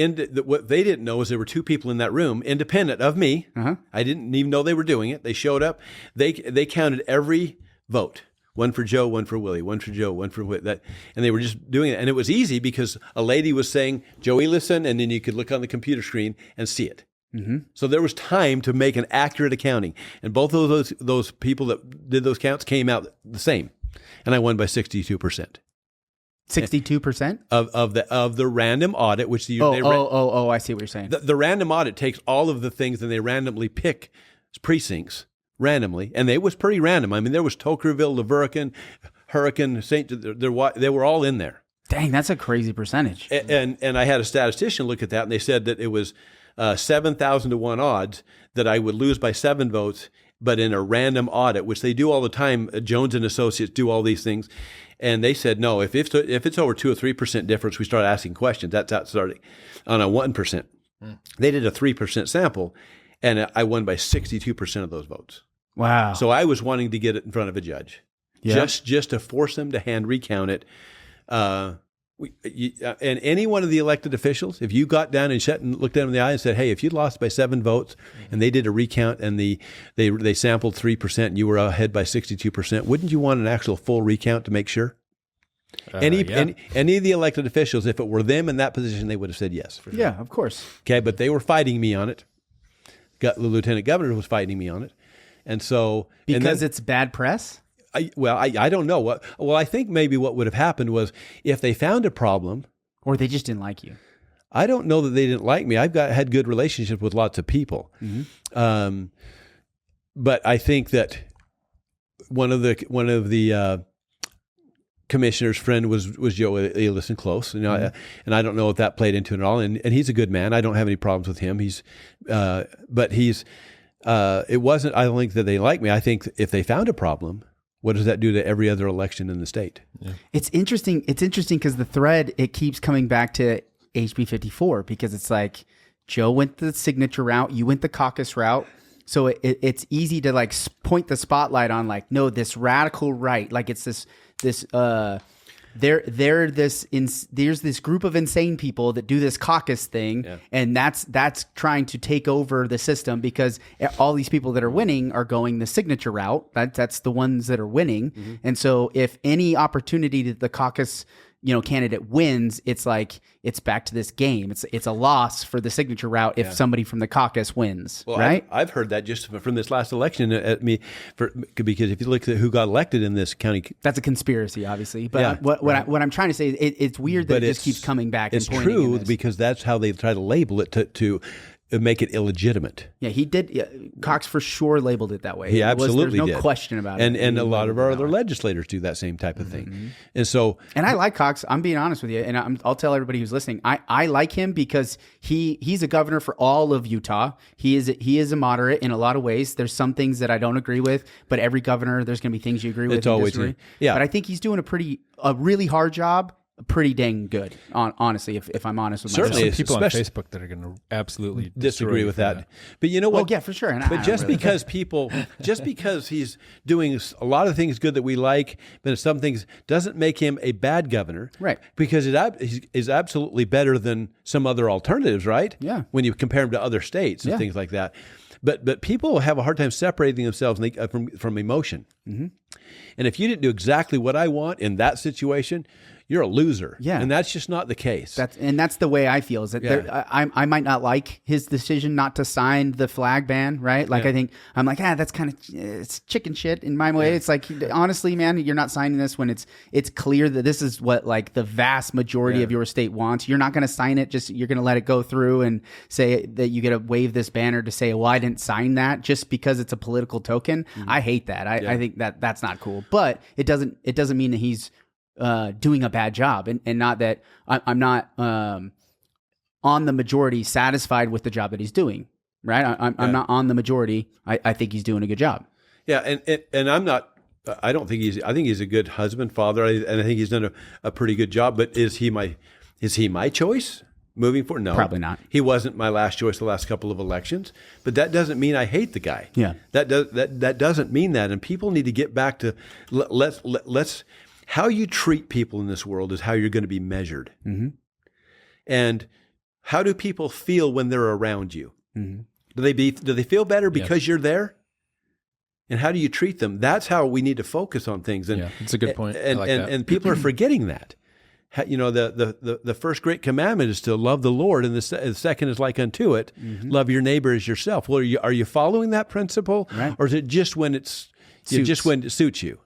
what they didn't know is there were 2 people in that room, independent of me. I didn't even know they were doing it. They showed up. They counted every vote. One for Joe, one for Willie, one for Joe, one for that, and they were just doing it. And it was easy because a lady was saying, Joey, listen, and then you could look on the computer screen and see it. So there was time to make an accurate accounting. And both of those people that did those counts came out the same. And I won by 62%. 62% of the random audit, which I see what you're saying. The random audit takes all of the things and they randomly pick precincts randomly, and it was pretty random. I mean, there was Tokerville, Laverican, Hurricane, they were all in there. Dang, that's a crazy percentage. And I had a statistician look at that, and they said that it was 7,000 to 1 odds that I would lose by 7 votes, but in a random audit, which they do all the time. Jones and Associates do all these things. And they said, no, if it's over 2 or 3% difference, we start asking questions. That's out starting on a 1%. They did a 3% sample, and I won by 62% of those votes. Wow. So I was wanting to get it in front of a judge, just to force them to hand recount it. And any one of the elected officials, if you got down and looked them in the eye and said, hey, if you lost by 7 votes and they did a recount and they sampled 3% and you were ahead by 62%, wouldn't you want an actual full recount to make sure? Any of the elected officials, if it were them in that position, they would have said yes. For sure. Yeah, of course. Okay, but they were fighting me on it. The lieutenant governor was fighting me on it. And so... Because it's bad press? I don't know. Well, I think maybe what would have happened was if they found a problem, or they just didn't like you. I don't know that they didn't like me. I've had good relationships with lots of people, but I think that one of the commissioner's friend was Joe Elis and Close, and I don't know if that played into it at all. And he's a good man. I don't have any problems with him. It wasn't. I don't think that they like me. I think if they found a problem, what does that do to every other election in the state? Yeah. It's interesting. It's interesting because the thread, it keeps coming back to HB 54 because it's like Joe went the signature route, you went the caucus route. So it's easy to like point the spotlight on like, no, this radical right, like it's there's this group of insane people that do this caucus thing, and that's trying to take over the system because all these people that are winning are going the signature route. That's the ones that are winning, and so if any opportunity that the caucus candidate wins, it's like it's back to this game. It's a loss for the signature route if somebody from the caucus wins, right? I've heard that just from this last election because if you look at who got elected in this county, that's a conspiracy, obviously. But what I'm trying to say is it's weird that it just keeps coming back. It's and pointing true in this. because that's how they try to label it to make it illegitimate. Yeah, he did. Cox for sure labeled it that way. He absolutely did. There's no question about it. And a lot of our other legislators do that same type of thing. And so, and I like Cox. I'm being honest with you, and I'll tell everybody who's listening. I like him because he's a governor for all of Utah. He is a moderate in a lot of ways. There's some things that I don't agree with, but every governor, there's going to be things you agree with. It's always disagree. Yeah. But I think he's doing a really hard job. Pretty dang good, honestly, if I'm honest with myself. Certainly, people on Facebook that are going to absolutely disagree with that. But you know what? Well, yeah, for sure. But just because he's doing a lot of things good that we like, but some things doesn't make him a bad governor, right? Because it is absolutely better than some other alternatives, right? Yeah. When you compare him to other states and things like that. But people have a hard time separating themselves from emotion. And if you didn't do exactly what I want in that situation, you're a loser. Yeah. And that's just not the case. That's the way I feel. Is that I might not like his decision not to sign the flag ban, right? Like I think I'm like, that's kind of it's chicken shit in my way. Yeah. It's like, honestly, man, you're not signing this when it's clear that this is what like the vast majority of your state wants. You're not going to sign it. Just you're going to let it go through and say that you get to wave this banner to say, well, I didn't sign that just because it's a political token. I hate that. I think that's not cool. But it doesn't mean that he's doing a bad job, and not that I'm not on the majority satisfied with the job that he's doing. Right? I'm not on the majority. I think he's doing a good job. Yeah, and I'm not. I don't think he's. I think he's a good husband, father, and I think he's done a pretty good job. But is he my choice moving forward? No, probably not. He wasn't my last choice the last couple of elections. But that doesn't mean I hate the guy. Yeah, that doesn't mean that. And people need to get back to let's. How you treat people in this world is how you're going to be measured. And how do people feel when they're around you? Do they feel better because you're there? And how do you treat them? That's how we need to focus on things. And it's a good point. And, I like that. And people are forgetting that. the first great commandment is to love the Lord, and the second is like unto it, love your neighbor as yourself. Well, are you following that principle, Right. or is it just when it suits you?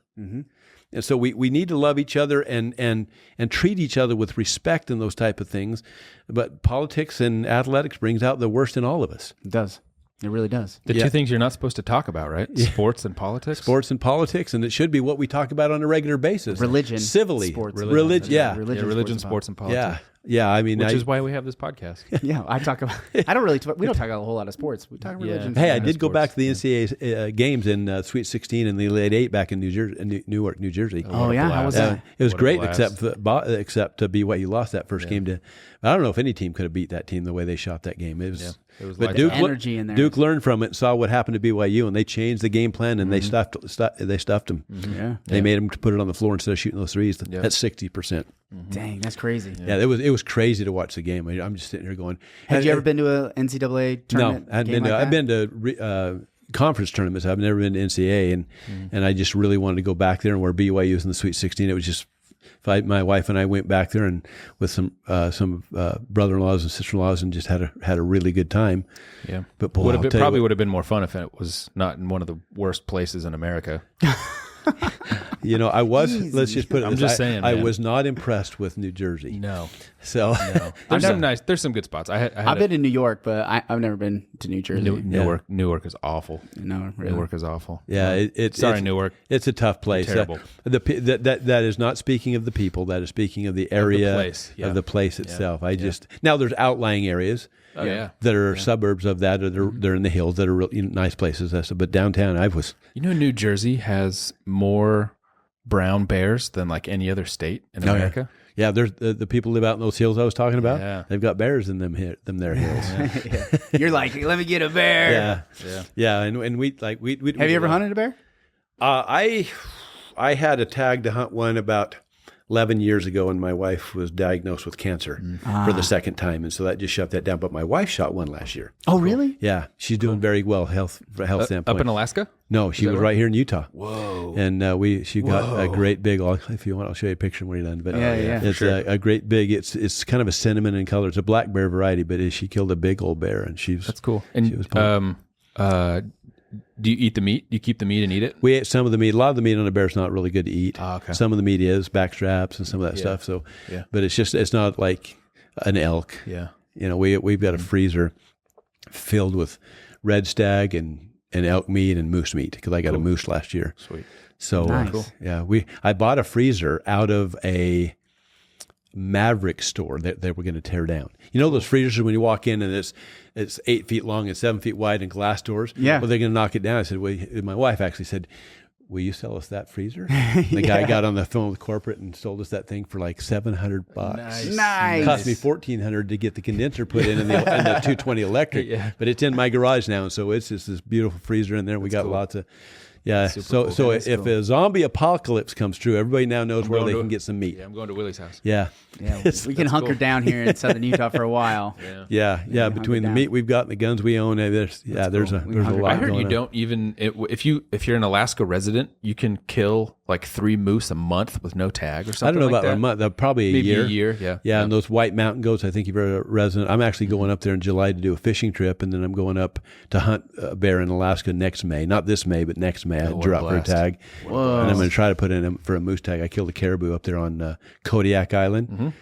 And so we need to love each other and treat each other with respect and those type of things. But politics and athletics brings out the worst in all of us. It does. It really does. The two things you're not supposed to talk about, right? Sports and politics. Sports and politics, and it should be what we talk about on a regular basis. Religion, civilly, sports, religion, yeah. religion, sports, and politics. Yeah. I mean, Which is why we have this podcast. Yeah, I talk about. I don't really. We don't talk about a whole lot of sports. We talk religion. Hey, I did go back to the NCAA games in Sweet 16 in the Elite 8 back in Newark, New Jersey. Oh yeah, how was that? It was great, except to BYU lost that first game to. I don't know if any team could have beat that team the way they shot that game. It was but like energy in there. Duke learned from it and saw what happened to BYU, and they changed the game plan and they stuffed them. Yeah, they made them put it on the floor instead of shooting those threes. That's 60%. Dang, that's crazy. Yeah, it was crazy to watch the game. I'm just sitting here going. Had you ever been to an NCAA tournament? No, I've been to conference tournaments. I've never been to NCAA, and I just really wanted to go back there. And where BYU was in the Sweet 16, it was just. My wife and I went back there and with some brother-in-laws and sister-in-laws and just had a really good time. Yeah, but boy, probably would have been more fun if it was not in one of the worst places in America. I was. Easy. Let's just put it. I'm just saying. I was not impressed with New Jersey. No. So there's some good spots. I've been to New York, but I've never been to New Jersey. Newark is awful. No, really. Newark is awful. Yeah, sorry, Newark. It's a tough place. Terrible. That is not speaking of the people. That is speaking of the area of the place itself. Now there's outlying areas. That are suburbs of that, or they're in the hills that are really nice places. But downtown, New Jersey has more brown bears than like any other state in America. Yeah, there's the people live out in those hills I was talking about. Yeah. They've got bears in them their hills. You're like, let me get a bear. Yeah. And we Have you ever hunted a bear? I had a tag to hunt one about 11 years ago, and my wife was diagnosed with cancer for the second time, and so that just shut that down. But my wife shot one last year. Oh, really? Yeah, she's doing very well health standpoint. Up in Alaska? No, she was right here in Utah. Whoa! And she got a great big. If you want, I'll show you a picture when you're done. But it's a great big. It's kind of a cinnamon in color. It's a black bear variety, but she killed a big old bear, and that's cool. And she was do you eat the meat? Do you keep the meat and eat it? We ate some of the meat. A lot of the meat on a bear is not really good to eat. Okay. Some of the meat is back straps and some of that stuff. So, but it's not like an elk. Yeah. We've got a freezer filled with red stag and elk meat and moose meat because I got a moose last year. Sweet. So nice. I bought a freezer out of a Maverick store that they were going to tear down. Those freezers when you walk in and it's 8 feet long and 7 feet wide and glass doors. Yeah. Well, they're going to knock it down. I said, well, my wife actually said, will you sell us that freezer? The guy got on the phone with corporate and sold us that thing for like $700. Nice. It cost me $1,400 to get the condenser put in and the 220 electric. But it's in my garage now, and so it's just this beautiful freezer in there. We got lots of. Yeah, so if a zombie apocalypse comes true, everybody now knows where they can get some meat. Yeah, I'm going to Willie's house. Yeah. We can hunker down here in southern Utah for a while. Yeah. Between the meat we've got and the guns we own, there's a lot. I heard going you on. don't even if you're an Alaska resident, you can kill like 3 moose a month with no tag or something. I don't know like about that. a month, probably Maybe a a year. Yeah, and those white mountain goats. I think if you're a resident, I'm actually going up there in July to do a fishing trip, and then I'm going up to hunt a bear in Alaska next May. Not this May, but next May. I drew out for a tag, Whoa. and I'm going to try to put in for a moose tag. I killed a caribou up there on Kodiak Island.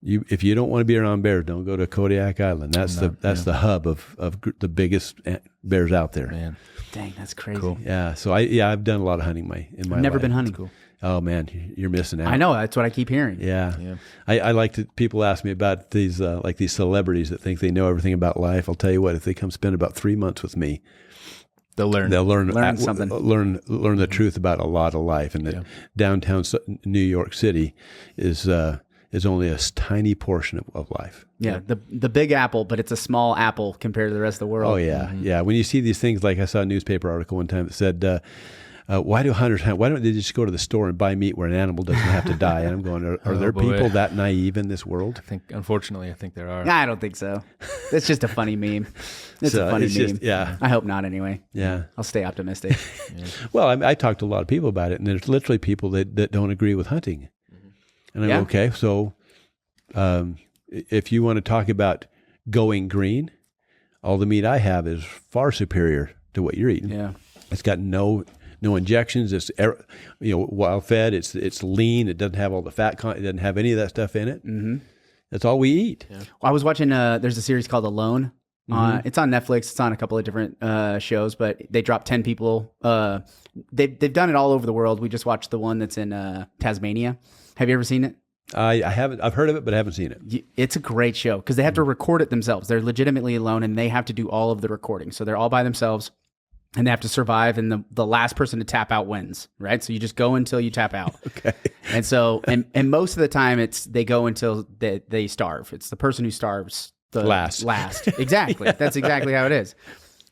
If you don't want to be around bears, don't go to Kodiak Island. That's the hub of the biggest bears out there. Man. Dang, that's crazy. Cool. Yeah, so I've done a lot of hunting in my life. Never been hunting. Cool. Oh man, you're missing out. I know, that's what I keep hearing. Yeah. I like to. People ask me about these like these celebrities that think they know everything about life. I'll tell you what, if they come spend about 3 months with me, they'll learn something. Learn the truth about a lot of life. And that downtown New York City is only a tiny portion of life. Yeah, the Big Apple, but it's a small apple compared to the rest of the world. Oh yeah, yeah. When you see these things, like I saw a newspaper article one time that said, "Why do hunters hunt? Why don't they just go to the store and buy meat where an animal doesn't have to die?" And I'm going, "Are there people that naive in this world?" Unfortunately, I think there are. I don't think so. It's just a funny meme. It's a funny meme. Yeah. I hope not. Anyway. Yeah. I'll stay optimistic. Well, I talked to a lot of people about it, and there's literally people that don't agree with hunting. And I'm okay, so If you want to talk about going green, all the meat I have is far superior to what you're eating. Yeah. It's got no injections. It's wild fed. It's lean. It doesn't have all the fat content. It doesn't have any of that stuff in it. Mm-hmm. That's all we eat. Yeah. Well, I was watching. There's a series called Alone. It's on Netflix. It's on a couple of different shows, but they dropped 10 people. They've done it all over the world. We just watched the one that's in Tasmania. Have you ever seen it? I haven't. I've heard of it, but I haven't seen it. It's a great show because they have to record it themselves. They're legitimately alone, and they have to do all of the recording. So they're all by themselves, and they have to survive. And the last person to tap out wins, right? So you just go until you tap out. Okay. And so, and most of the time, they go until they starve. It's the person who starves the last. Exactly. That's exactly how it is.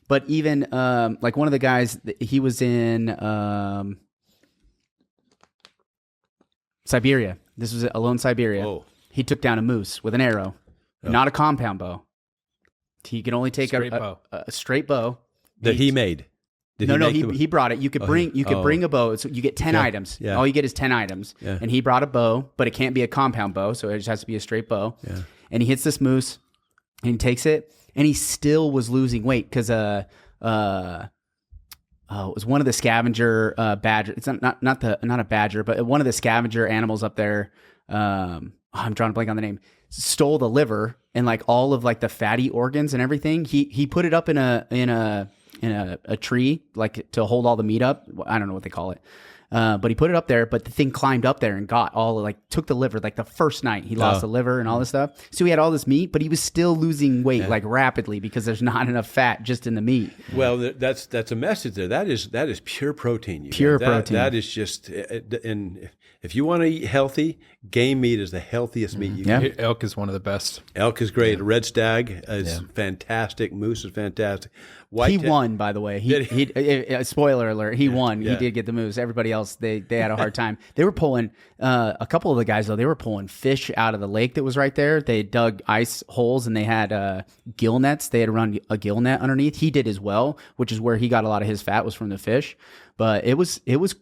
But even like one of the guys, he was in Siberia. This was Alone Siberia. Whoa. He took down a moose with an arrow, not a compound bow. He could only take a straight bow That he made. He brought it. You could bring a bow. So you get 10 items. Yeah. All you get is 10 items. Yeah. And he brought a bow, but it can't be a compound bow, so it just has to be a straight bow. Yeah. And he hits this moose, and he takes it, and he still was losing weight because it was one of the scavenger badger. It's not a badger, but one of the scavenger animals up there. I'm drawing a blank on the name. Stole the liver and like all of like the fatty organs and everything. He put it up in a tree like to hold all the meat up. I don't know what they call it. But he put it up there, but the thing climbed up there and took the liver like the first night. He lost the liver and all this stuff. So he had all this meat, but he was still losing weight like rapidly because there's not enough fat just in the meat. Well, that's a message there. That is pure protein. Protein. That is just, and if you want to eat healthy, game meat is the healthiest meat you can eat. Elk is one of the best. Elk is great. Red stag is fantastic. Moose is fantastic. He won, by the way. He spoiler alert. He won. Yeah. He did get the moose. Everybody else, they had a hard time. They were pulling a couple of the guys though. They were pulling fish out of the lake that was right there. They dug ice holes and they had gill nets. They had run a gill net underneath. He did as well, which is where he got a lot of his fat was from the fish. But it was there was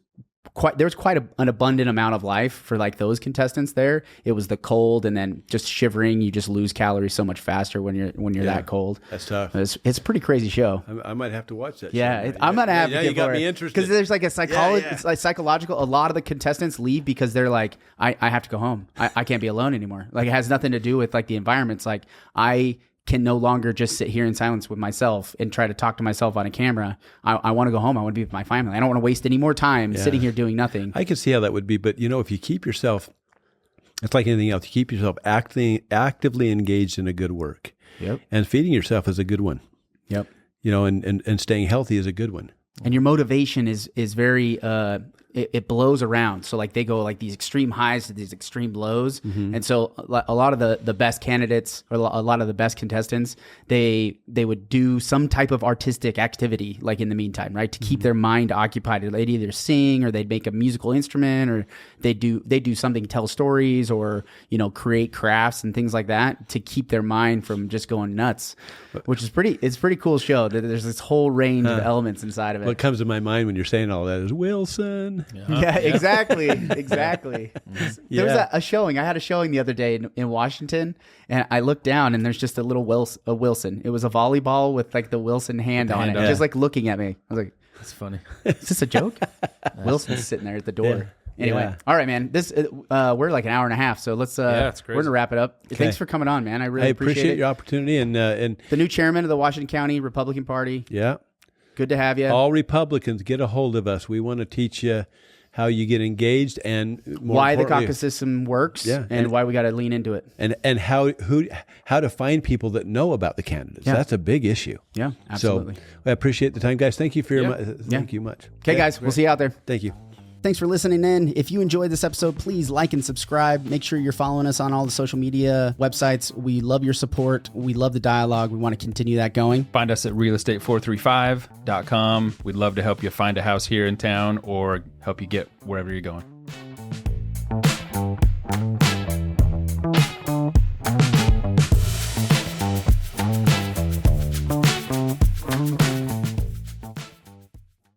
quite an abundant amount of life for like those contestants there. It was the cold and then just shivering. You just lose calories so much faster when you're that cold. That's tough. It's a pretty crazy show. I might have to watch that. Yeah, I'm gonna have to. Yeah, you got me interested because there's like a it's like psychological. A lot of the contestants leave because they're like, I have to go home. I can't be alone anymore. Like it has nothing to do with like the environment. It's like I can no longer just sit here in silence with myself and try to talk to myself on a camera. I want to go home. I want to be with my family. I don't want to waste any more time sitting here doing nothing. I can see how that would be, but if you keep yourself, it's like anything else. You keep yourself actively engaged in a good work. Yep. And feeding yourself is a good one. Yep. And staying healthy is a good one. And your motivation is very it blows around. So like they go like these extreme highs to these extreme lows. Mm-hmm. And so a lot of the best candidates or a lot of the best contestants, they would do some type of artistic activity like in the meantime, right? To keep their mind occupied. They'd either sing or they'd make a musical instrument or they do something, tell stories or, create crafts and things like that to keep their mind from just going nuts, which is it's a pretty cool show. There's this whole range of elements inside of it. What comes to my mind when you're saying all that is Wilson. Yeah, exactly. There was a showing. I had a showing the other day in Washington, and I looked down, and there's just a little Wilson. It was a volleyball with like the Wilson hand on it, just like looking at me. I was like, "That's funny. Is this a joke?" Wilson's sitting there at the door. Yeah. Anyway, all right, man. This we're like an hour and a half, so let's. We're gonna wrap it up. Okay. Thanks for coming on, man. I really appreciate your opportunity and the new chairman of the Washington County Republican Party. Yeah. Good to have you. All Republicans, get a hold of us. We want to teach you how you get engaged and why the caucus system works and why we got to lean into it. And how to find people that know about the candidates. Yeah. That's a big issue. Yeah, absolutely. So I appreciate the time, guys. Thank you for thank you much. Okay, guys. We'll see you out there. Thank you. Thanks for listening in. If you enjoyed this episode, please like and subscribe. Make sure you're following us on all the social media websites. We love your support. We love the dialogue. We want to continue that going. Find us at realestate435.com. We'd love to help you find a house here in town or help you get wherever you're going.